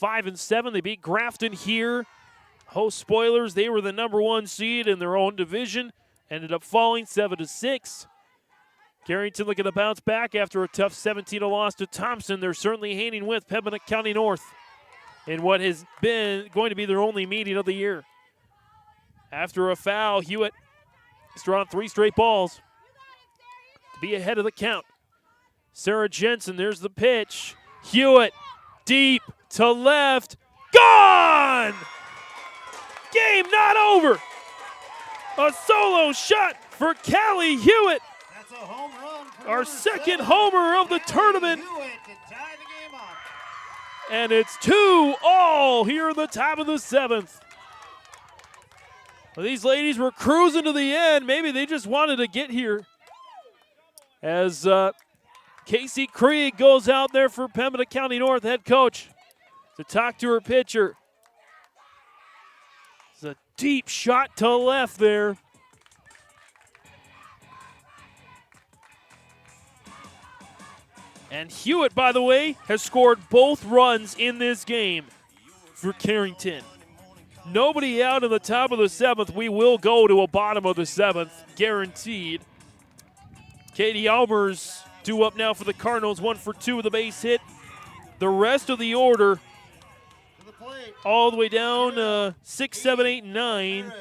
S3: 5-7. They beat Grafton here. Host Spoilers, they were the #1 seed in their own division. Ended up falling 7-6. Carrington looking to bounce back after a tough 17 loss to Thompson. They're certainly hanging with Pembina County North in what has been going to be their only meeting of the year. After a foul, Hewitt has drawn 3 straight balls to be ahead of the count. Sarah Jensen, there's the pitch. Hewitt, deep to left, gone! Game not over. A solo shot for Callie Hewitt.
S11: That's a home run for
S3: Our second homer of the tournament.
S11: Hewitt to tie the game up.
S3: And it's 2-all here in the top of the 7th. Well, these ladies were cruising to the end. Maybe they just wanted to get here. As Casey Krieg goes out there for Pembina County North head coach to talk to her pitcher. It's a deep shot to left there. And Hewitt, by the way, has scored both runs in this game for Carrington. Nobody out in the top of the 7th. We will go to a bottom of the 7th, guaranteed. Katie Albers due up now for the Cardinals, 1 for 2 with a base hit. The rest of the order, all the way down 6, 7, 8, 9.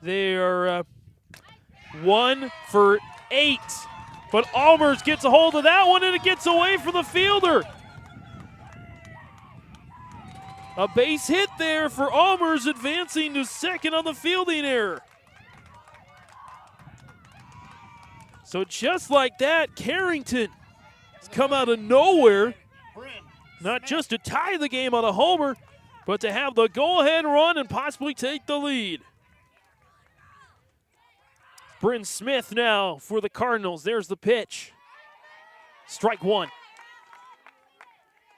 S3: They are 1 for 8. But Albers gets a hold of that one, and it gets away from the fielder. A base hit there for Albers, advancing to second on the fielding error. So just like that, Carrington has come out of nowhere, not just to tie the game on a homer, but to have the go-ahead run and possibly take the lead. Bryn Smith now for the Cardinals. There's the pitch. Strike 1.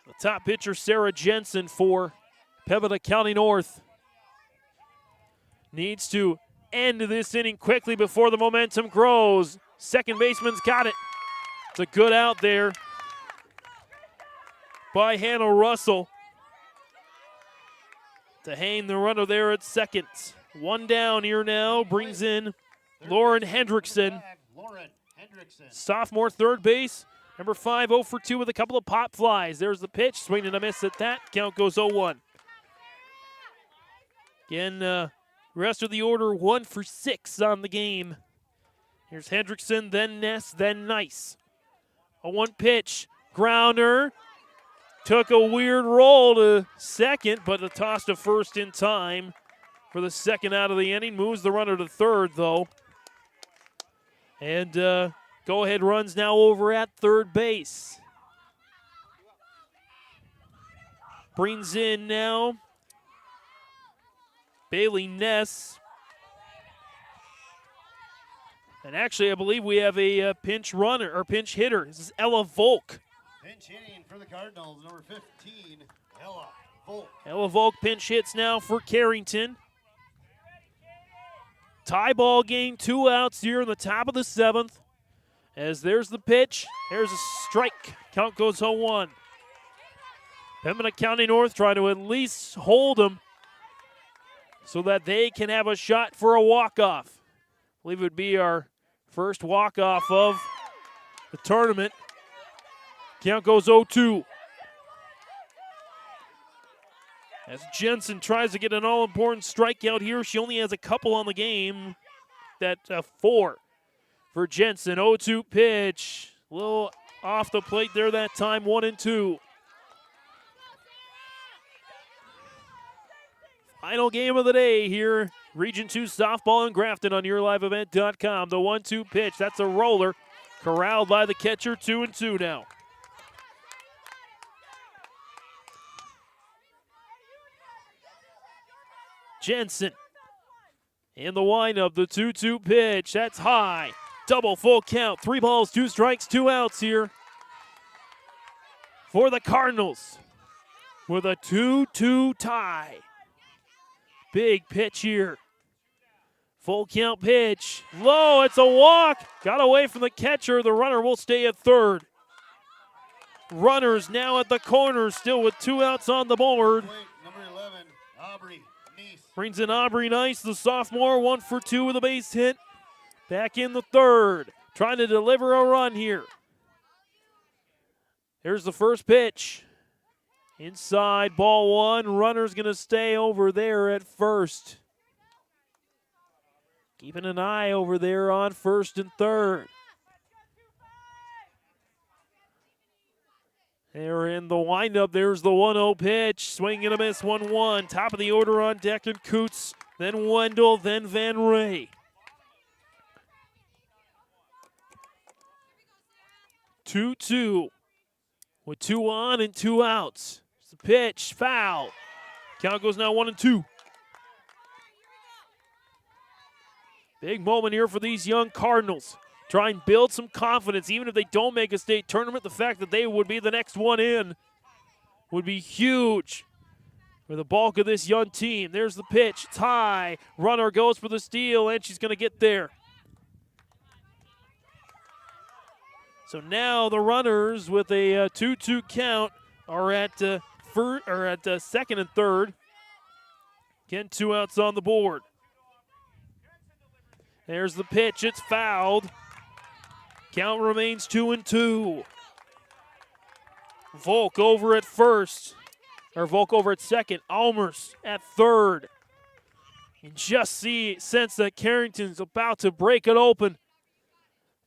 S3: The top pitcher, Sarah Jensen for Pembina County North. Needs to end this inning quickly before the momentum grows. Second baseman's got it. It's a good out there by Hannah Russell to hang the runner there at second. 1 down here now, brings in Lauren Hendrickson. Sophomore third base. Number 5, 0 for 2 with a couple of pop flies. There's the pitch. Swing and a miss at that. Count goes 0-1. Again, rest of the order 1 for 6 on the game. Here's Hendrickson, then Ness, then Nice. A 1 pitch. Grounder. Took a weird roll to second, but a toss to first in time for the second out of the inning. Moves the runner to third, though. And go-ahead runs now over at third base. Brings in now Bailey Ness. And actually, I believe we have a pinch runner or pinch hitter. This is Ella Volk.
S11: Pinch hitting for the Cardinals, number 15, Ella Volk.
S3: Ella Volk pinch hits now for Carrington. Tie ball game, 2 outs here in the top of the 7th. As there's the pitch, there's a strike. Count goes 0-1. Pembina County North trying to at least hold them so that they can have a shot for a walk-off. I believe it would be our first walk-off of the tournament. Count goes 0-2. As Jensen tries to get an all-important strikeout here, she only has a couple on the game. That 4 for Jensen. 0-2 pitch. A little off the plate there that time, 1-2. Final game of the day here. Region 2 softball in Grafton on yourliveevent.com. The 1-2 pitch. That's a roller. Corralled by the catcher, 2-2 now. Jensen in the windup, the 2-2 pitch. That's high. Double full count. 3 balls, 2 strikes, 2 outs here for the Cardinals with a 2-2 tie. Big pitch here. Full count pitch. Low, it's a walk. Got away from the catcher. The runner will stay at third. Runners now at the corner, still with 2 outs on the board.
S11: Number 11, Aubrey Nice.
S3: Brings in Aubrey Nice, the sophomore, 1 for 2 with a base hit. Back in the third, trying to deliver a run here. Here's the first pitch. Inside, ball 1. Runner's going to stay over there at first. Keeping an eye over there on first and third. They're in the windup. There's the 1-0 pitch. Swing and a miss, 1-1. Top of the order on deck, and Coots, then Wendell, then Van Ray. 2-2 with 2 on and 2 outs. It's the pitch, foul. Count goes now 1-2. Big moment here for these young Cardinals. Try and build some confidence. Even if they don't make a state tournament, the fact that they would be the next one in would be huge for the bulk of this young team. There's the pitch. It's high. Runner goes for the steal, and she's going to get there. So now the runners with a 2-2 count are at second and third. Again, 2 outs on the board. There's the pitch. It's fouled. Count remains 2-2. Volk over at first. Or Volk over at second. Almers at third. You just sense that Carrington's about to break it open.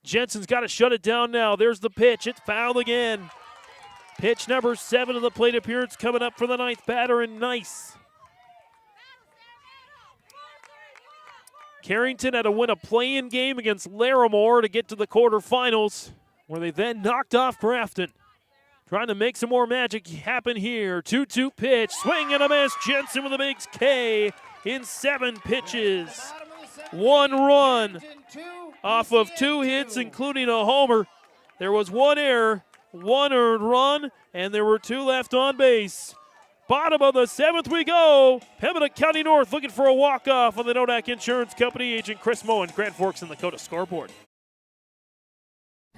S3: Jensen's got to shut it down now. There's the pitch. It's fouled again. Pitch number 7 of the plate appearance coming up for the 9th batter, and Nice. Carrington had to win a play-in game against Larimore to get to the quarterfinals, where they then knocked off Grafton. Trying to make some more magic happen here. 2-2 pitch, swing and a miss. Jensen with a big K in 7 pitches. 1 run off of 2 hits, including a homer. There was 1 error, 1 earned run, and there were 2 left on base. Bottom of the 7th we go. Pembina County North looking for a walk-off on the Nodak Insurance Company. Agent Chris Moen, Grand Forks and Lakota scoreboard.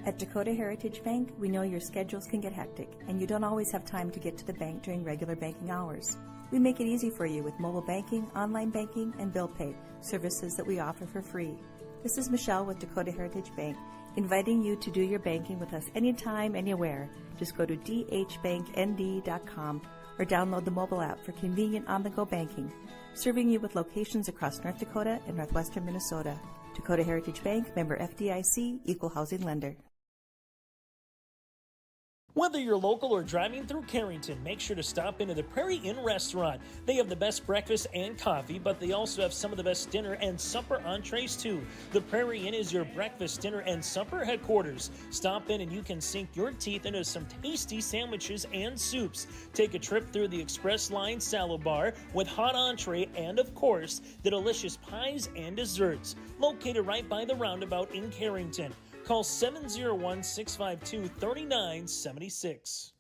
S12: At Dakota Heritage Bank, we know your schedules can get hectic, and you don't always have time to get to the bank during regular banking hours. We make it easy for you with mobile banking, online banking, and bill pay, services that we offer for free. This is Michelle with Dakota Heritage Bank, inviting you to do your banking with us anytime, anywhere. Just go to dhbanknd.com or download the mobile app for convenient on-the-go banking, serving you with locations across North Dakota and northwestern Minnesota. Dakota Heritage Bank, member FDIC, equal housing lender.
S8: Whether you're local or driving through Carrington, make sure to stop into the Prairie Inn restaurant. They have the best breakfast and coffee, but they also have some of the best dinner and supper entrees too. The Prairie Inn is your breakfast, dinner, and supper headquarters. Stop in and you can sink your teeth into some tasty sandwiches and soups. Take a trip through the Express Line salad bar with hot entree and, of course, the delicious pies and desserts. Located right by the roundabout in Carrington. Call 701-652-3976.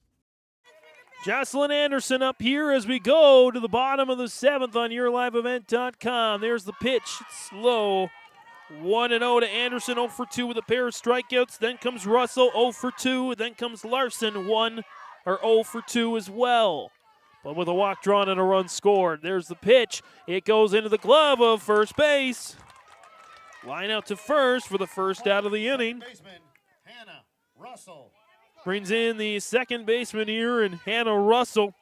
S3: Jocelyn Anderson up here as we go to the bottom of the 7th on YourLiveEvent.com. There's the pitch. It's low. 1-0 to Anderson, 0 for 2 with a pair of strikeouts. Then comes Russell, 0 for 2. Then comes Larson, 0 for 2 as well. But with a walk drawn and a run scored. There's the pitch. It goes into the glove of first base. Line out to first for the first out of the inning. Brings in the second baseman here, and Hannah Russell.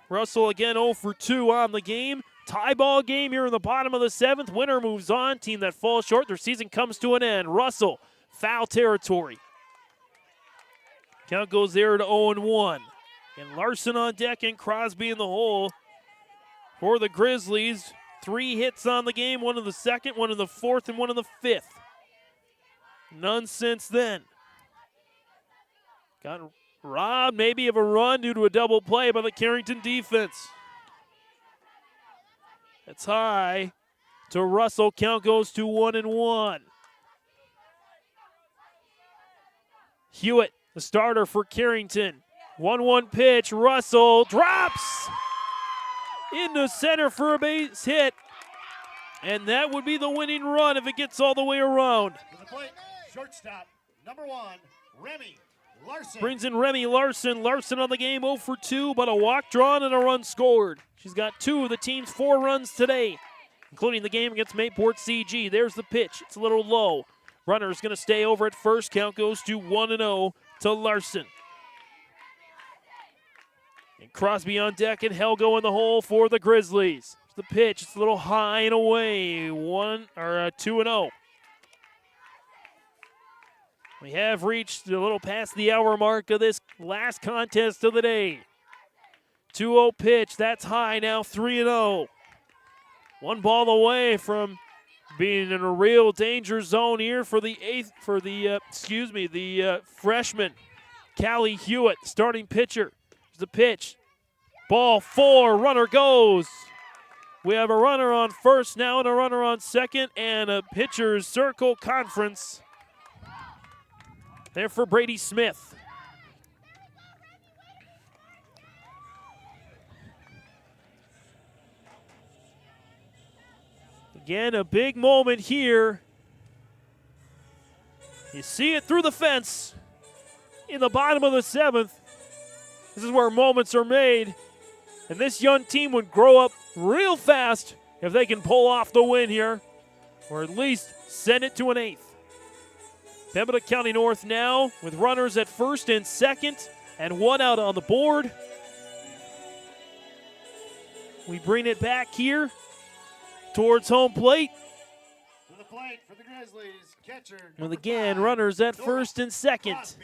S3: Russell again 0 for 2 on the game. Tie ball game here in the bottom of the 7th. Winner moves on. Team that falls short, their season comes to an end. Russell, foul territory. Count goes there to 0-1. And Larson on deck and Crosby in the hole for the Grizzlies. 3 hits on the game, 1 in the 2nd, 1 in the 4th, and 1 in the 5th. None since then. Got robbed maybe of a run due to a double play by the Carrington defense. It's high to Russell. Count goes to 1-1. Hewitt, the starter for Carrington. 1-1 pitch. Russell drops into center for a base hit. And that would be the winning run if it gets all the way around.
S5: To the plate, shortstop, number 1, Remy Larson.
S3: Brings in Remy Larson. Larson on the game, 0 for 2, but a walk drawn and a run scored. She's got 2 of the team's 4 runs today, including the game against Mayport CG. There's the pitch. It's a little low. Runner's going to stay over at first. Count goes to 1-0 to Larson. And Crosby on deck and Helgo in the hole for the Grizzlies. The pitch, it's a little high and away. 2-0. We have reached a little past the hour mark of this last contest of the day. 2-0 pitch, that's high now, 3-0. One ball away from being in a real danger zone here for the freshman, Callie Hewitt, starting pitcher. There's the pitch. Ball 4, runner goes. We have a runner on first now and a runner on second, and a pitcher's circle conference there for Brady Smith. Again, a big moment here. You see it through the fence in the bottom of the 7th. This is where moments are made. And this young team would grow up real fast if they can pull off the win here, or at least send it to an 8th. Pembina County North now with runners at first and second and one out on the board. We bring it back here towards home plate.
S11: To the plate for the Grizzlies, catcher.
S3: With again, runners at first and second.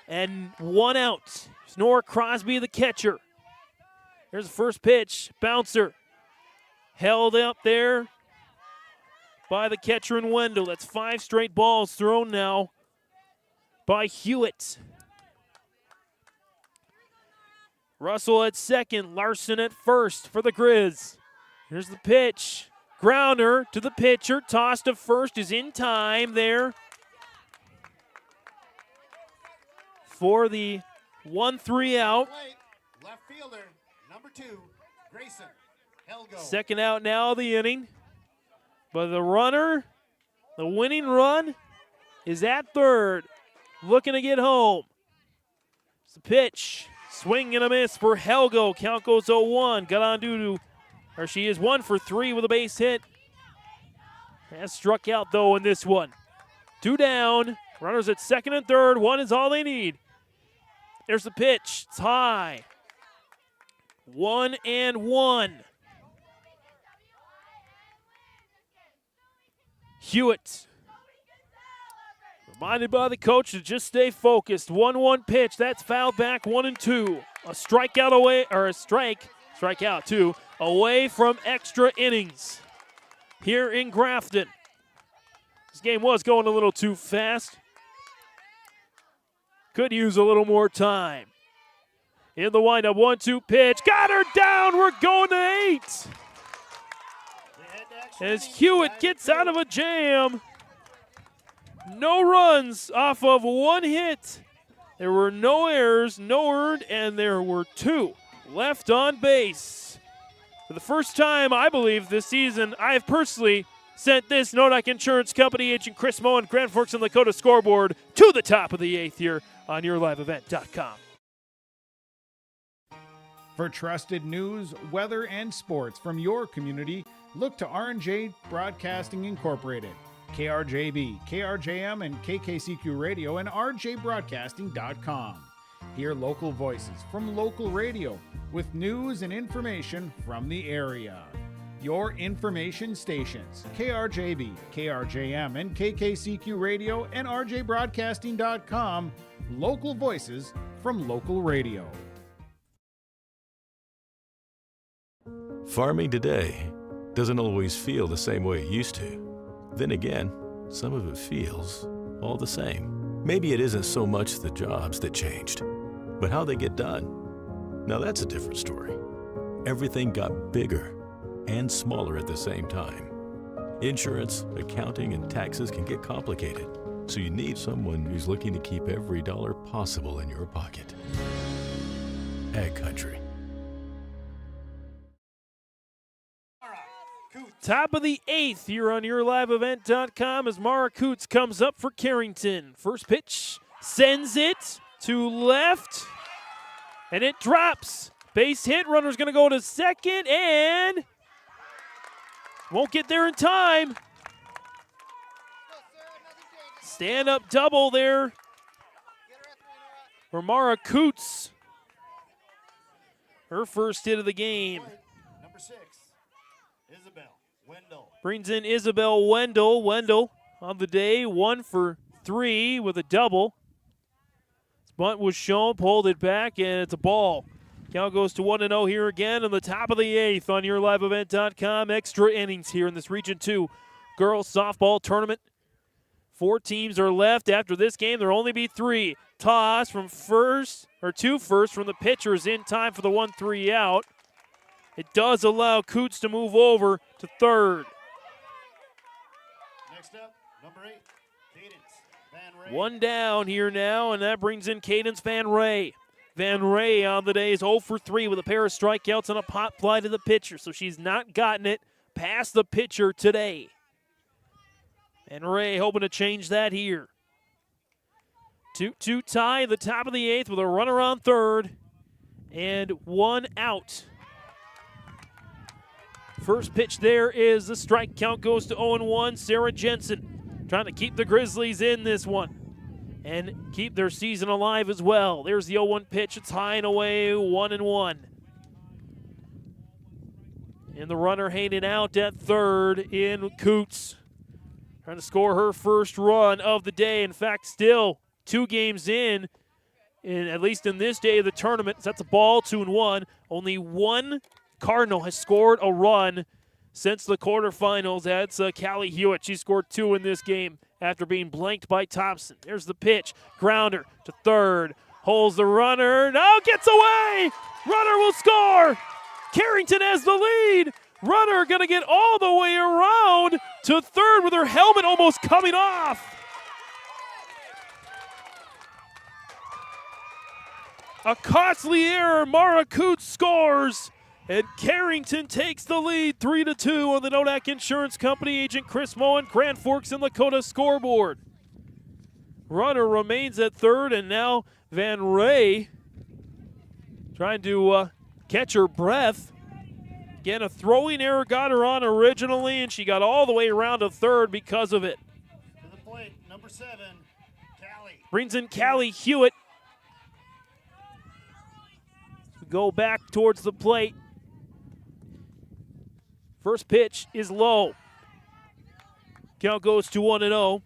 S3: And one out. It's Nora Crosby, the catcher. Here's the first pitch. Bouncer. Held up there by the catcher in Wendell. That's 5 straight balls thrown now by Hewitt. Russell at second. Larson at first for the Grizz. Here's the pitch. Grounder to the pitcher. Toss to first is in time there for the 1-3 out.
S11: Left fielder, number 2, Grayson. Helgo.
S3: Second out now of the inning. But the runner, the winning run, is at third. Looking to get home. It's the pitch. Swing and a miss for Helgo. Count goes 0-1. Got on due to, she is 1 for 3 with a base hit. Has struck out, though, in this one. 2 down. Runners at second and third. 1 is all they need. There's the pitch. It's high. 1-1. Hewitt. Reminded by the coach to just stay focused. 1-1 pitch. That's fouled back. 1-2. A strikeout away, or a strikeout too, away from extra innings here in Grafton. This game was going a little too fast. Could use a little more time. In the windup, 1-2 pitch. Got her down. We're going to 8. As Hewitt gets out of a jam. No runs off of 1 hit. There were no errors, no earned, and there were 2 left on base. For the first time, I believe, this season, I have personally sent this Nodak Insurance Company agent Chris Moe and Grand Forks and Lakota scoreboard to the top of the 8th here on YourLiveEvent.com.
S9: For trusted news, weather, and sports from your community, look to R&J Broadcasting Incorporated, KRJB, KRJM, and KKCQ Radio, and rjbroadcasting.com. Hear local voices from local radio with news and information from the area. Your information stations, KRJB, KRJM, and KKCQ Radio, and rjbroadcasting.com. Local voices from local radio.
S14: Farming today doesn't always feel the same way it used to. Then again, some of it feels all the same. Maybe it isn't so much the jobs that changed, but how they get done. Now that's a different story. Everything got bigger and smaller at the same time. Insurance, accounting, and taxes can get complicated, so you need someone who's looking to keep every dollar possible in your pocket. Ag Country.
S3: Top of the 8th here on YourLiveEvent.com as Mara Coots comes up for Carrington. First pitch sends it to left, and it drops. Base hit, runner's going to go to second, and won't get there in time. Stand-up double there for Mara Coots. Her first hit of the game.
S11: Number 6, Isabel Wendell.
S3: Brings in Isabel Wendell. Wendell on the day, 1 for 3 with a double. Bunt was shown, pulled it back, and it's a ball. Count goes to 1-0 here again in the top of the 8th on YourLiveEvent.com. Extra innings here in this Region 2 girls softball tournament. 4 teams are left after this game. There'll only be 3. Toss from first, or to first from the pitchers in time for the 1-3 out. It does allow Coots to move over to third.
S11: Next up, number 8, Cadence Van Ray.
S3: 1 down here now, and that brings in Cadence Van Ray. Van Ray on the day is 0 for 3 with a pair of strikeouts and a pop fly to the pitcher, so she's not gotten it past the pitcher today. Van Ray hoping to change that here. 2-2 tie at the top of the 8th with a runner on third and 1 out. First pitch there is the strike. Count goes to 0-1. Sarah Jensen trying to keep the Grizzlies in this one and keep their season alive as well. There's the 0-1 pitch. It's high and away, 1-1. And the runner hanging out at third in Coots. Trying to score her first run of the day. In fact, still 2 games in, at least in this day of the tournament. That's a ball, 2-1. Only 1 Cardinal has scored a run since the quarterfinals. That's Callie Hewitt. She scored 2 in this game after being blanked by Thompson. There's the pitch. Grounder to third. Holds the runner. No, gets away. Runner will score. Carrington has the lead. Runner going to get all the way around to third with her helmet almost coming off. A costly error. Mara Coots scores. And Carrington takes the lead 3-2 on the Nodak Insurance Company. Agent Chris Moen, Grand Forks and Lakota scoreboard. Runner remains at third, and now Van Ray trying to catch her breath. Again, a throwing error got her on originally, and she got all the way around to third because of it.
S11: To the plate, number 7, Callie.
S3: Brings in Callie Hewitt. Go back towards the plate. First pitch is low. Count goes to 1-0.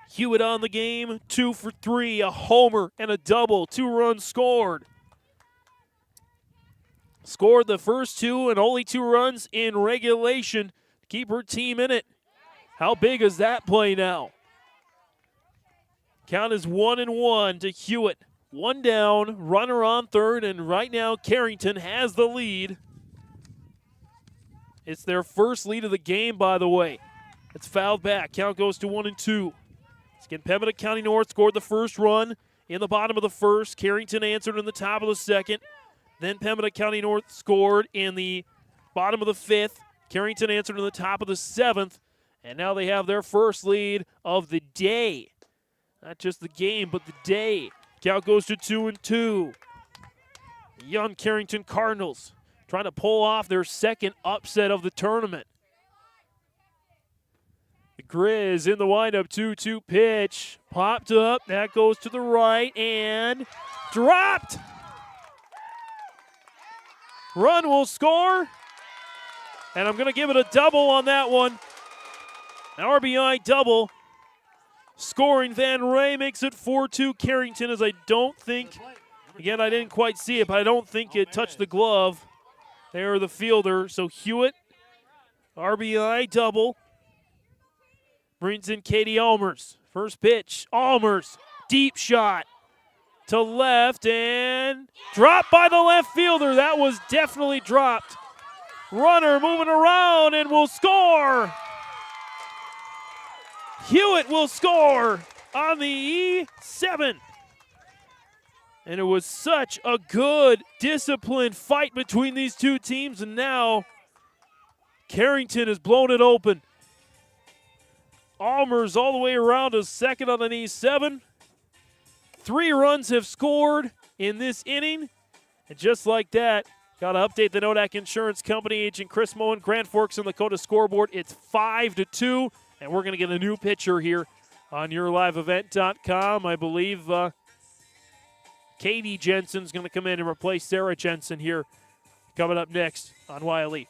S3: Hewitt on the game, 2 for 3, a homer and a double, 2 runs scored. Scored the first 2 and only 2 runs in regulation to keep her team in it. How big is that play now? Count is 1-1 to Hewitt. 1 down, runner on third, and right now Carrington has the lead. It's their first lead of the game, by the way. It's fouled back. Count goes to 1-2. Again, Pembina County North scored the first run in the bottom of the first. Carrington answered in the top of the second. Then Pembina County North scored in the bottom of the 5th. Carrington answered in the top of the 7th. And now they have their first lead of the day. Not just the game, but the day. Count goes to 2-2. The young Carrington Cardinals trying to pull off their second upset of the tournament. The Grizz in the windup, 2-2 pitch. Popped up, that goes to the right, and dropped. Run will score, and I'm going to give it a double on that one. An RBI double. Scoring Van Ray makes it 4-2 Carrington, as I don't think, again, I didn't quite see it, but I don't think it touched the glove. There, the fielder. So Hewitt, RBI double. Brings in Katie Almers. First pitch, Almers, deep shot to left and dropped by the left fielder. That was definitely dropped. Runner moving around and will score. Hewitt will score on the E7. And it was such a good, disciplined fight between these two teams, and now Carrington has blown it open. Almers all the way around to second on an E7. 3 runs have scored in this inning, and just like that, got to update the Nodak Insurance Company. Agent Chris Moen, Grand Forks and Lakota scoreboard. It's 5-2, and we're going to get a new pitcher here on YourLiveEvent.com. I believe Katie Jensen's going to come in and replace Sarah Jensen here coming up next on Wiley.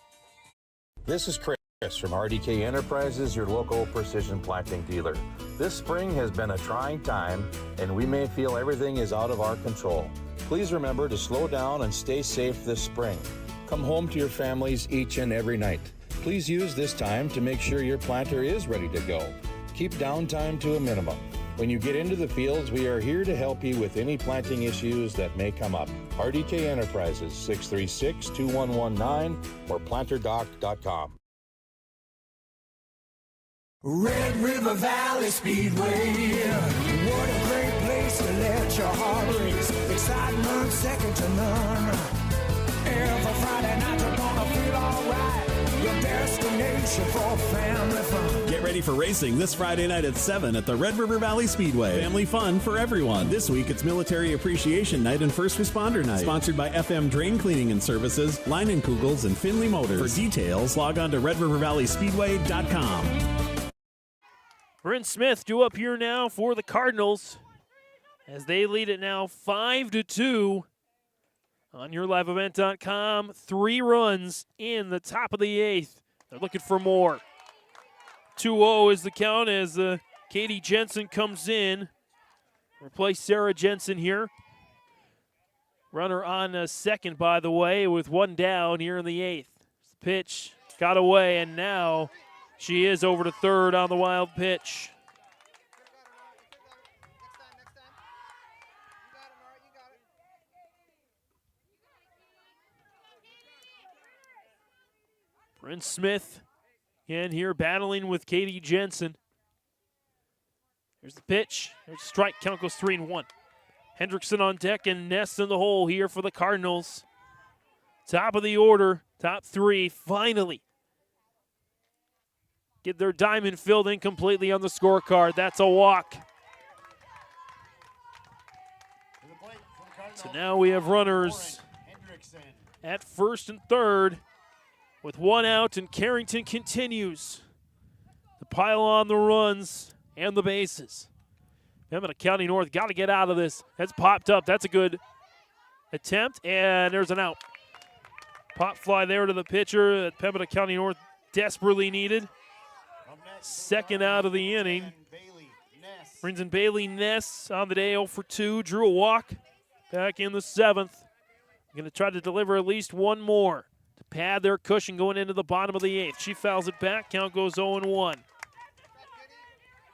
S1: This is Chris from RDK Enterprises, your local precision planting dealer. This spring has been a trying time, and we may feel everything is out of our control. Please remember to slow down and stay safe this spring. Come home to your families each and every night. Please use this time to make sure your planter is ready to go. Keep downtime to a minimum. When you get into the fields, we are here to help you with any planting issues that may come up. RDK Enterprises, 636-2119 or planterdoc.com.
S10: Red River Valley Speedway, what a great place to let your heart race. Excitement second to none. Every Friday night you're gonna feel alright. Your destination for family fun.
S23: Get ready for racing this Friday night at 7 at the Red River Valley Speedway. Family fun for everyone. This week it's Military Appreciation Night and First Responder Night. Sponsored by FM Drain Cleaning and Services, Leinenkugels, and Finley Motors. For details, log on to redrivervalleyspeedway.com.
S3: Bryn Smith due up here now for the Cardinals as they lead it now 5-2 on YourLiveEvent.com. 3 runs in the top of the 8th. They're looking for more. 2-0 is the count as Katie Jensen comes in. Replace Sarah Jensen here. Runner on second, by the way, with 1 down here in the 8th. Pitch got away, and now she is over to third on the wild pitch. Bryn Smith in here battling with Katie Jensen. Here's the pitch. There's a strike. Count goes 3-1. Hendrickson on deck and Ness in the hole here for the Cardinals. Top of the order, top 3 finally get their diamond filled in completely on the scorecard. That's a walk. So now we have runners at first and third with 1 out, and Carrington continues to pile on the runs and the bases. Pembina County North got to get out of this. That's popped up. That's a good attempt, and there's an out. Pop fly there to the pitcher that Pembina County North desperately needed. Second out of the inning. Brings in Bailey Ness on the day, 0 for 2. Drew a walk back in the 7th. Going to try to deliver at least 1 more to pad their cushion going into the bottom of the 8th. She fouls it back. Count goes 0-1.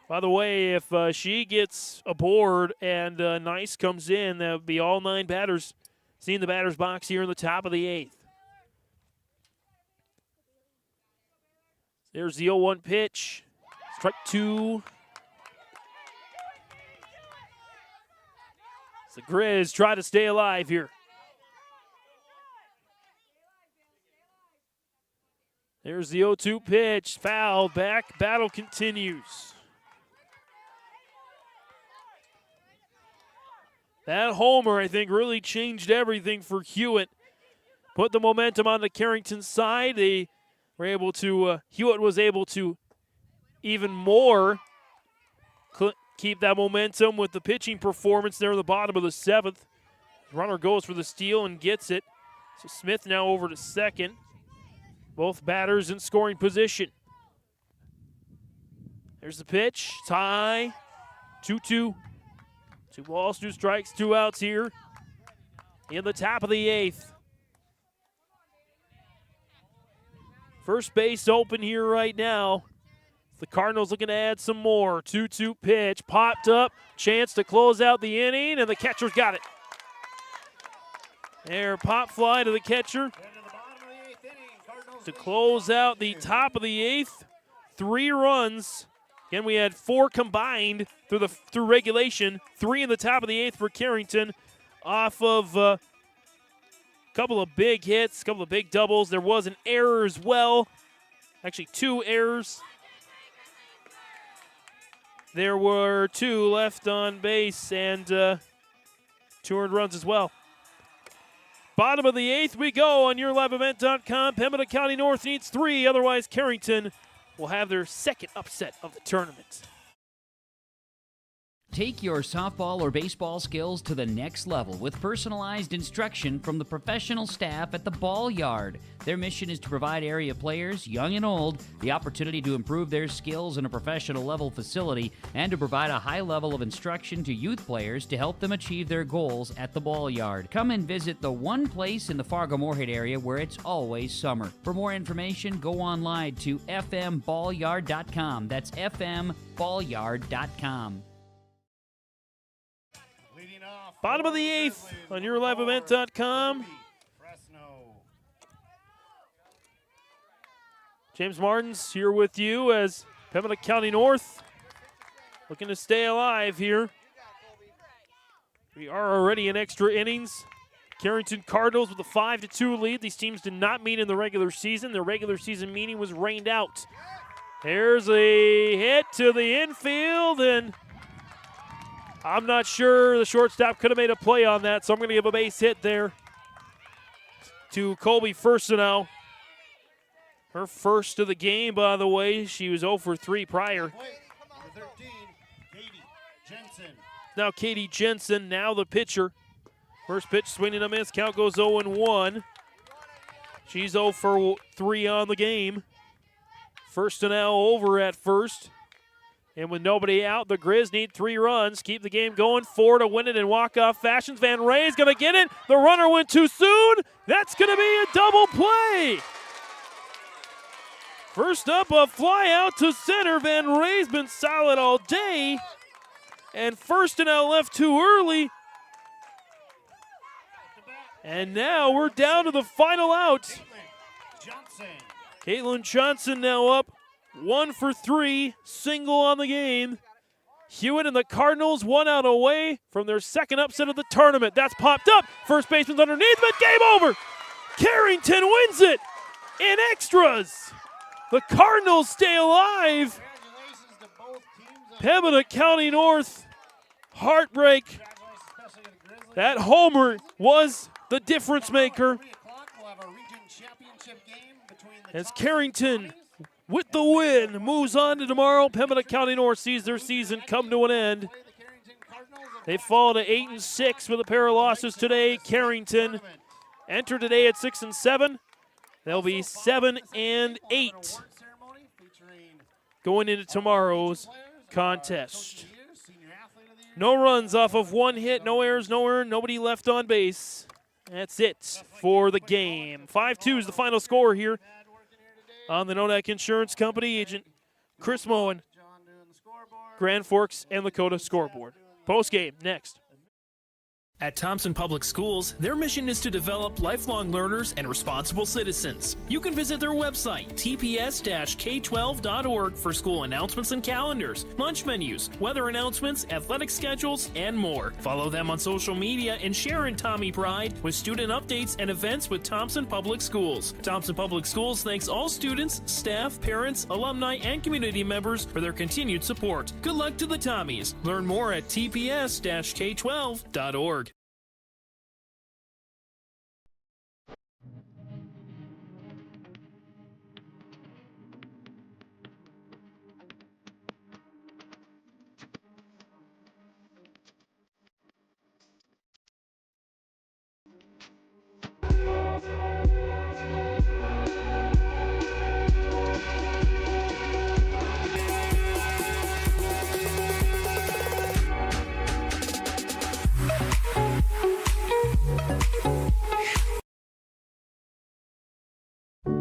S3: By the way, if she gets aboard and Nice comes in, that would be all 9 batters seeing the batter's box here in the top of the 8th. There's the 0-1 pitch. Strike 2. The Grizz try to stay alive here. There's the 0-2 pitch. Fouled back. Battle continues. That homer, I think, really changed everything for Hewitt. Put the momentum on the Carrington side. They were able to, Hewitt was able to even more keep that momentum with the pitching performance there in the bottom of the 7th. Runner goes for the steal and gets it. So Smith now over to second. Both batters in scoring position. There's the pitch. Tie. 2-2. 2 balls, 2 strikes, 2 outs here in the top of the 8th. First base open here right now. The Cardinals looking to add some more. 2-2 pitch, popped up, chance to close out the inning, and the catcher's got it. There, pop fly to the catcher to close out the top of the 8th. 3 runs. Again, we had 4 combined through regulation. 3 in the top of the 8th for Carrington off of a couple of big hits, a couple of big doubles. There was an error as well. Actually, 2 errors. There were 2 left on base and 2 earned runs as well. Bottom of the 8th we go on YourLiveEvent.com. Pembina County North needs 3, otherwise Carrington will have their second upset of the tournament.
S4: Take your softball or baseball skills to the next level with personalized instruction from the professional staff at the Ball Yard. Their mission is to provide area players, young and old, the opportunity to improve their skills in a professional level facility and to provide a high level of instruction to youth players to help them achieve their goals at the Ball Yard. Come and visit the one place in the Fargo-Moorhead area where it's always summer. For more information, go online to fmballyard.com. That's fmballyard.com.
S3: Bottom of the 8th on yourliveevent.com. James Martins here with you as Pembina County North looking to stay alive here. We are already in extra innings. Carrington Cardinals with a 5-2 lead. These teams did not meet in the regular season. Their regular season meeting was rained out. There's a hit to the infield, and I'm not sure the shortstop could have made a play on that, so I'm going to give a base hit there to Colby Firstenow. Her first of the game, by the way. She was 0 for 3 prior. Now Katie Jensen, now the pitcher. First pitch swinging a miss. Count goes 0-1. She's 0 for 3 on the game. Firstenow over at first. And with nobody out, the Grizz need 3 runs. Keep the game going. 4 to win it in walk-off fashions. Van Ray's going to get it. The runner went too soon. That's going to be a double play. First up, a fly out to center. Van Ray's been solid all day. And Firstenow left too early. And now we're down to the final out. Caitlin Johnson now up. 1 for 3, single on the game. Hewitt and the Cardinals 1 out away from their second upset of the tournament. That's popped up. First baseman's underneath, but game over. Carrington wins it in extras. The Cardinals stay alive. Pembina County North, heartbreak. That homer was the difference maker. As Carrington, with the win, moves on to tomorrow. Pembina County North sees their season come to an end. They fall to 8-6 with a pair of losses today. Carrington enter today at 6-7. They'll be 7-8 going into tomorrow's contest. No runs off of 1 hit, no errors, no earned, nobody left on base. That's it for the game. 5-2 is the final score here on the Nodak Insurance Company. Agent Chris Moen, Grand Forks and Lakota scoreboard. Postgame next.
S6: At Thompson Public Schools, their mission is to develop lifelong learners and responsible citizens. You can visit their website, tps-k12.org, for school announcements and calendars, lunch menus, weather announcements, athletic schedules, and more. Follow them on social media and share in Tommy Pride with student updates and events with Thompson Public Schools. Thompson Public Schools thanks all students, staff, parents, alumni, and community members for their continued support. Good luck to the Tommies. Learn more at tps-k12.org.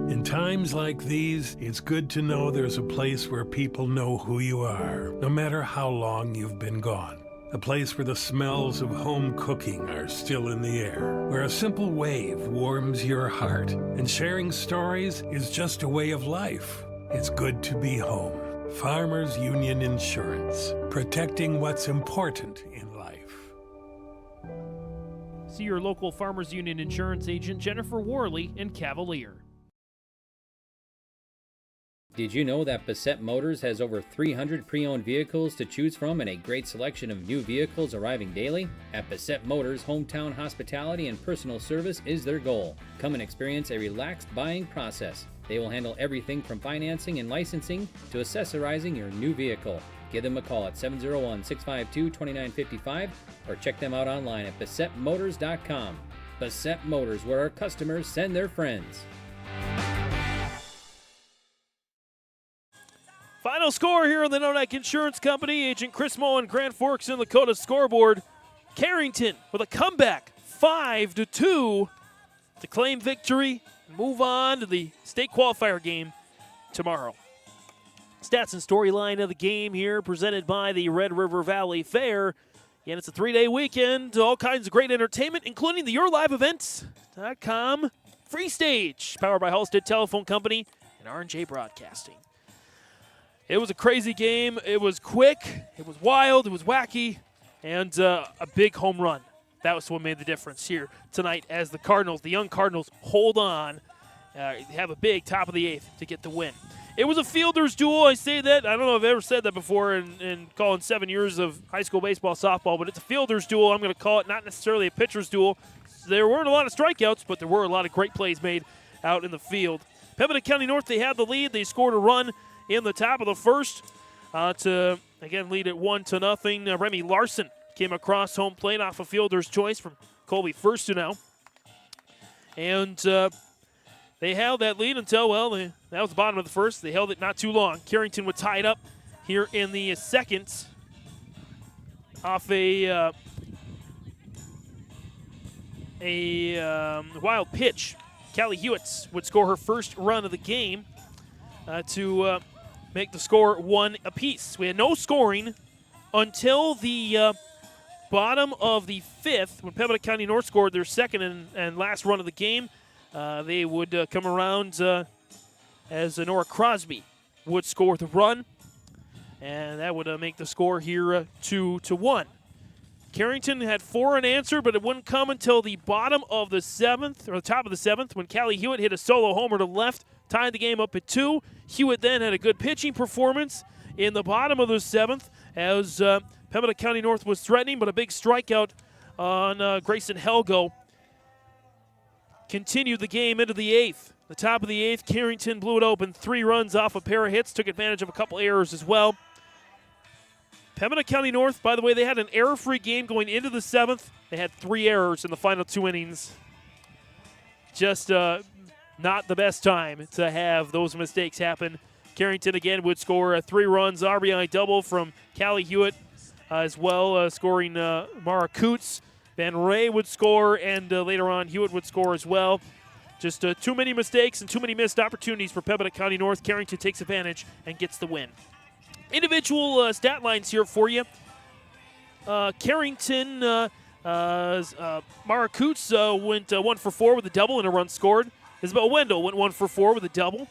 S15: In times like these, it's good to know there's a place where people know who you are, no matter how long you've been gone. A place where the smells of home cooking are still in the air, where a simple wave warms your heart, and sharing stories is just a way of life. It's good to be home. Farmers Union Insurance, protecting what's important in life.
S3: See your local Farmers Union Insurance agent, Jennifer Worley in Cavalier.
S17: Did you know that Bassett Motors has over 300 pre-owned vehicles to choose from and a great selection of new vehicles arriving daily? At Bassett Motors, hometown hospitality and personal service is their goal. Come and experience a relaxed buying process. They will handle everything from financing and licensing to accessorizing your new vehicle. Give them a call at 701-652-2955 or check them out online at BassettMotors.com. Bassett Motors, where our customers send their friends.
S3: Final score here on the No-Neck Insurance Company. Agent Chris Moe and Grand Forks in Lakota scoreboard. Carrington with a comeback, 5-2, to claim victory and move on to the state qualifier game tomorrow. Stats and storyline of the game here presented by the Red River Valley Fair. Again, it's a 3-day weekend, all kinds of great entertainment, including the YourLiveEvents.com free stage, powered by Halstead Telephone Company and R&J Broadcasting. It was a crazy game. It was quick. It was wild. It was wacky. And a big home run. That was what made the difference here tonight as the Cardinals, the young Cardinals, hold on. Have a big top of the eighth to get the win. It was a fielder's duel. I say that. I don't know if I've ever said that before in calling 7 years of high school baseball, softball, but it's a fielder's duel. I'm going to call it not necessarily a pitcher's duel. There weren't a lot of strikeouts, but there were a lot of great plays made out in the field. Pembina County North, they had the lead. They scored a run in the top of the first to, again, lead it 1-0. Remy Larson came across home plate off a fielder's choice from Colby Firstenow. And they held that lead until, well, that was the bottom of the first. They held it not too long. Carrington would tie it up here in the second off a wild pitch. Callie Hewitt would score her first run of the game to make the score 1 apiece. We had no scoring until the bottom of the fifth when Pembina County North scored their second and last run of the game. They would come around as Nora Crosby would score the run, and that would make the score here 2-1. Carrington had 4 unanswered, but it wouldn't come until the bottom of the seventh, or the top of the seventh, when Callie Hewitt hit a solo homer to left, tied the game up at 2. Hewitt then had a good pitching performance in the bottom of the seventh as Pembina County North was threatening, but a big strikeout on Grayson Helgo continued the game into the eighth. The top of the eighth, Carrington blew it open. 3 runs off a pair of hits, took advantage of a couple errors as well. Pembina County North, by the way, they had an error-free game going into the seventh. They had 3 errors in the final 2 innings. Just not the best time to have those mistakes happen. Carrington again would score 3 runs, RBI double from Callie Hewitt as well, scoring Mara Coots. Van Ray would score, and later on Hewitt would score as well. Just too many mistakes and too many missed opportunities for Pembina County North. Carrington takes advantage and gets the win. Individual stat lines here for you. Carrington, Mara Coots went 1 for 4 with a double and a run scored. Isabel Wendell went 1 for 4 with a double.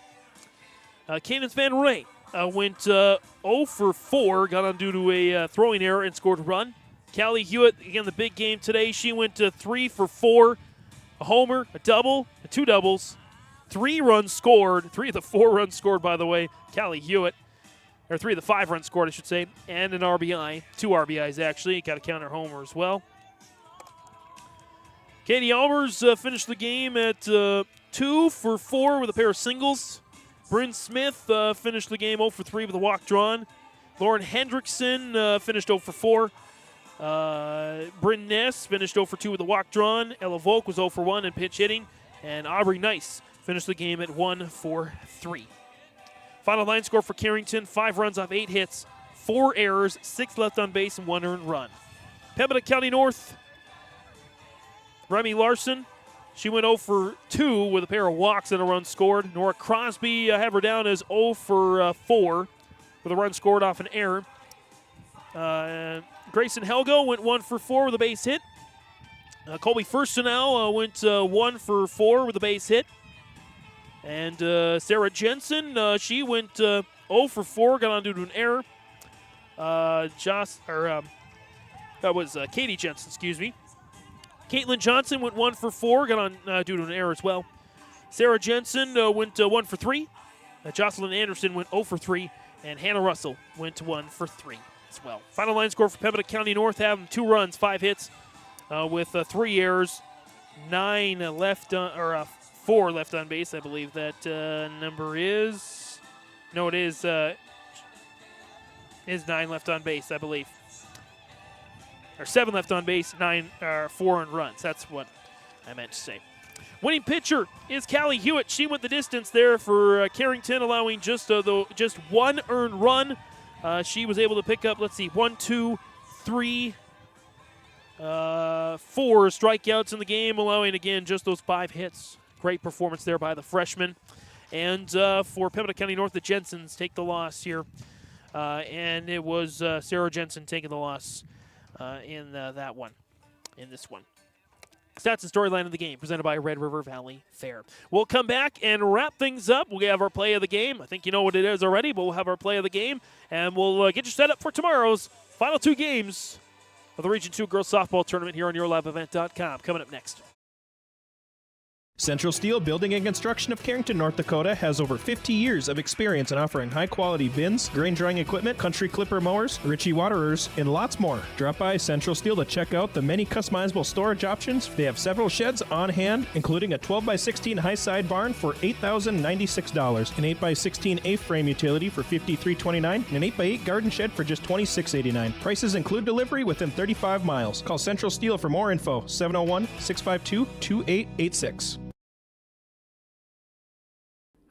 S3: Cadence Van Ray went 0 for 4, got on due to a throwing error and scored a run. Callie Hewitt, again, the big game today. She went 3 for 4, a homer, a double, 2 doubles, 3 runs scored. 3 of the 4 runs scored, by the way, Callie Hewitt. Or 3 of the 5 runs scored, I should say, and an RBI. 2 RBIs, actually. Got to count her homer as well. Katie Albers finished the game at 2 for 4 with a pair of singles. Bryn Smith finished the game 0 for 3 with a walk drawn. Lauren Hendrickson finished 0 for 4. Bryn Ness finished 0 for 2 with a walk drawn. Ella Volk was 0 for 1 in pitch hitting. And Aubrey Nice finished the game at 1 for 3. Final line score for Carrington, 5 runs off 8 hits, 4 errors, 6 left on base, and 1 earned run. Pembina County North, Remy Larson, she went 0 for 2 with a pair of walks and a run scored. Nora Crosby had her down as 0 for 4 with a run scored off an error. Grayson Helgo went 1 for 4 with a base hit. Colby Firstenow went 1 for 4 with a base hit. And Sarah Jensen, she went 0 for 4, got on due to an error. That was Katie Jensen, excuse me. Caitlin Johnson went 1 for 4, got on due to an error as well. Sarah Jensen went 1 for 3, Jocelyn Anderson went 0 for 3, and Hannah Russell went 1 for 3 as well. Final line score for Pembina County North, having 2 runs, 5 hits, with 3 errors, 9 left on, 4 left on base. I believe that number is. No, it is 9 left on base, I believe. Or 7 left on base, 4 earned runs. That's what I meant to say. Winning pitcher is Callie Hewitt. She went the distance there for Carrington, allowing just 1 earned run. She was able to pick up, 4 strikeouts in the game, allowing, again, just those 5 hits. Great performance there by the freshman. And for Pembina County North, the Jensens take the loss here. And it was Sarah Jensen taking the loss in this one. Stats and storyline of the game presented by Red River Valley Fair. We'll come back and wrap things up. We'll have our play of the game. I think you know what it is already, but we'll have our play of the game. And we'll get you set up for tomorrow's final 2 games of the Region 2 Girls Softball Tournament here on YourLiveEvent.com. Coming up next.
S18: Central Steel Building and Construction of Carrington, North Dakota has over 50 years of experience in offering high-quality bins, grain drying equipment, country clipper mowers, Ritchie waterers, and lots more. Drop by Central Steel to check out the many customizable storage options. They have several sheds on hand, including a 12x16 high-side barn for $8,096, an 8x16 A-frame utility for $53.29, and an 8x8 garden shed for just $26.89. Prices include delivery within 35 miles. Call Central Steel for more info, 701-652-2886.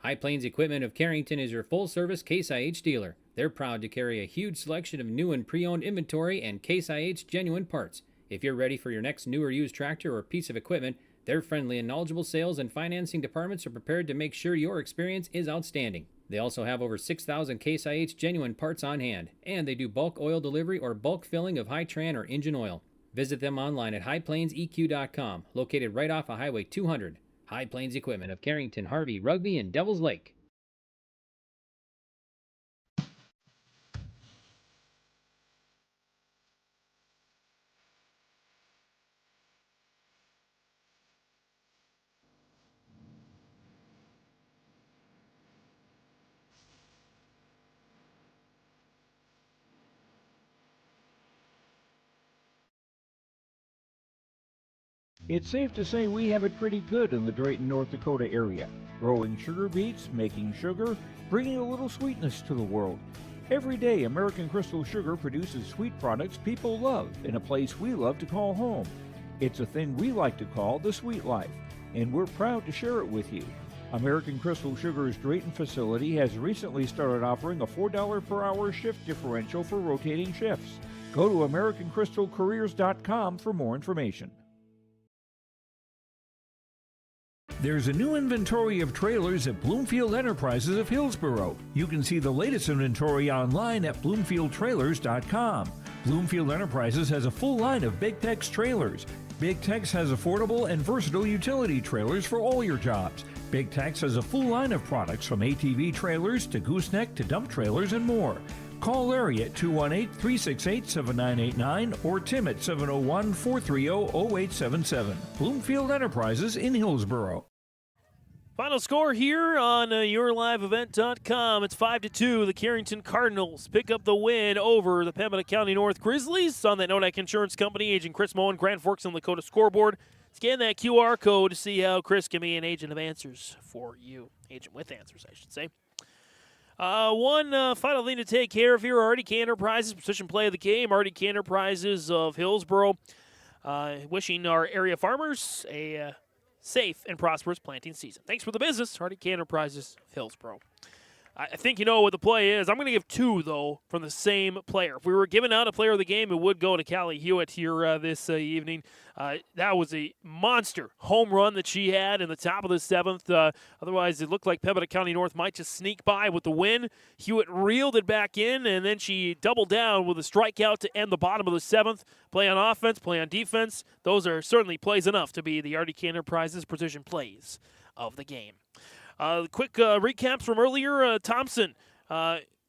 S17: High Plains Equipment of Carrington is your full-service Case IH dealer. They're proud to carry a huge selection of new and pre-owned inventory and Case IH genuine parts. If you're ready for your next new or used tractor or piece of equipment, their friendly and knowledgeable sales and financing departments are prepared to make sure your experience is outstanding. They also have over 6,000 Case IH genuine parts on hand, and they do bulk oil delivery or bulk filling of Hi-Tran or engine oil. Visit them online at highplainseq.com, located right off of Highway 200. High Plains Equipment of Carrington, Harvey, Rugby, and Devils Lake.
S16: It's safe to say we have it pretty good in the Drayton, North Dakota area. Growing sugar beets, making sugar, bringing a little sweetness to the world. Every day, American Crystal Sugar produces sweet products people love in a place we love to call home. It's a thing we like to call the sweet life, and we're proud to share it with you. American Crystal Sugar's Drayton facility has recently started offering a $4 per hour shift differential for rotating shifts. Go to AmericanCrystalCareers.com for more information. There's a new inventory of trailers at Bloomfield Enterprises of Hillsboro. You can see the latest inventory online at BloomfieldTrailers.com. Bloomfield Enterprises has a full line of Big Tex trailers. Big Tex has affordable and versatile utility trailers for all your jobs. Big Tex has a full line of products from ATV trailers to gooseneck to dump trailers and more. Call Larry at 218-368-7989 or Tim at 701-430-0877. Bloomfield Enterprises in Hillsboro.
S3: Final score here on YourLiveEvent.com. It's 5-2. The Carrington Cardinals pick up the win over the Pembina County North Grizzlies. On that Nodak Insurance Company, Agent Chris Moen, Grand Forks and Lakota scoreboard. Scan that QR code to see how Chris can be an agent of answers for you. Agent with answers, I should say. One final thing to take care of here, RDK Enterprises, position play of the game. RDK Enterprises of Hillsboro wishing our area farmers a safe and prosperous planting season. Thanks for the business, RDK Enterprises of Hillsboro. I think you know what the play is. I'm going to give 2, though, from the same player. If we were giving out a player of the game, it would go to Callie Hewitt here this evening. That was a monster home run that she had in the top of the 7th. Otherwise, it looked like Pembina County North might just sneak by with the win. Hewitt reeled it back in, and then she doubled down with a strikeout to end the bottom of the 7th. Play on offense, play on defense. Those are certainly plays enough to be the RDK Enterprises precision plays of the game. Quick recaps from earlier. Thompson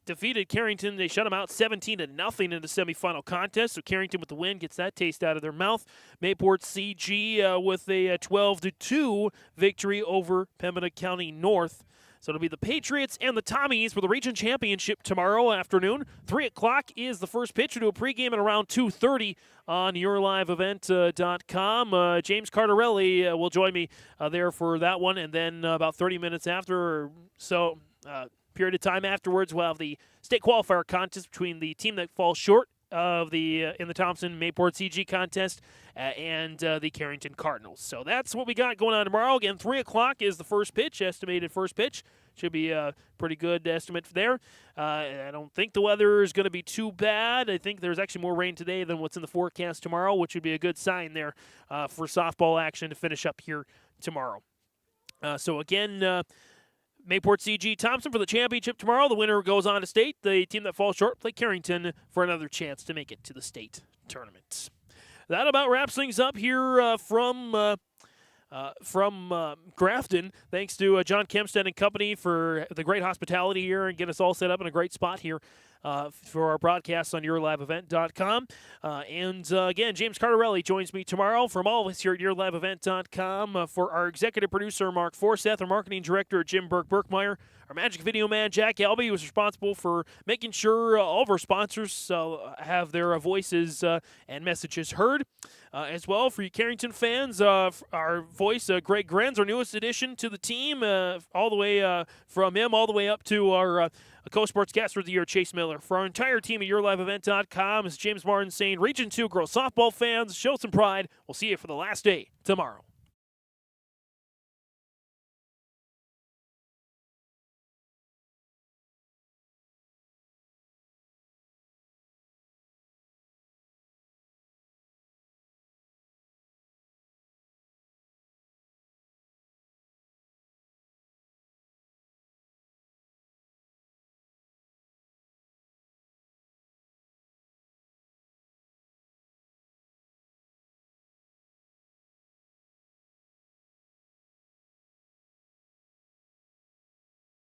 S3: defeated Carrington. They shut them out 17-0 in the semifinal contest. So Carrington with the win gets that taste out of their mouth. Mayport CG with a 12-2 victory over Pembina County North. So it'll be the Patriots and the Tommies for the region championship tomorrow afternoon. 3 o'clock is the first pitch. We'll do a pregame at around 2:30 on yourliveevent.com. James Cardarelli will join me there for that one. And then about 30 minutes after or so, period of time afterwards, we'll have the state qualifier contest between the team that falls short of in the Thompson Mayport CG contest and the Carrington Cardinals. So that's what we got going on tomorrow. Again, 3 o'clock is the first pitch, estimated first pitch. Should be a pretty good estimate there. I don't think the weather is going to be too bad. I think there's actually more rain today than what's in the forecast tomorrow, which would be a good sign there for softball action to finish up here tomorrow. So again, Mayport CG Thompson for the championship tomorrow. The winner goes on to state. The team that falls short play Carrington for another chance to make it to the state tournament. That about wraps things up here from Grafton. Thanks to John Kempstead and company for the great hospitality here and get us all set up in a great spot here for our broadcasts on yourliveevent.com. Again, James Cardarelli joins me tomorrow from all of us here at yourliveevent.com for our executive producer, Mark Forseth, our marketing director, Jim Burke-Burkmeyer, our magic video man, Jack Albee, who's responsible for making sure all of our sponsors have their voices and messages heard. As well, for you Carrington fans, our voice, Greg Grenz, our newest addition to the team, all the way from him all the way up to our co-sportscaster of the year, Chase Miller. For our entire team at yourliveevent.com, is James Martin saying, Region 2 girls softball fans, show some pride. We'll see you for the last day tomorrow.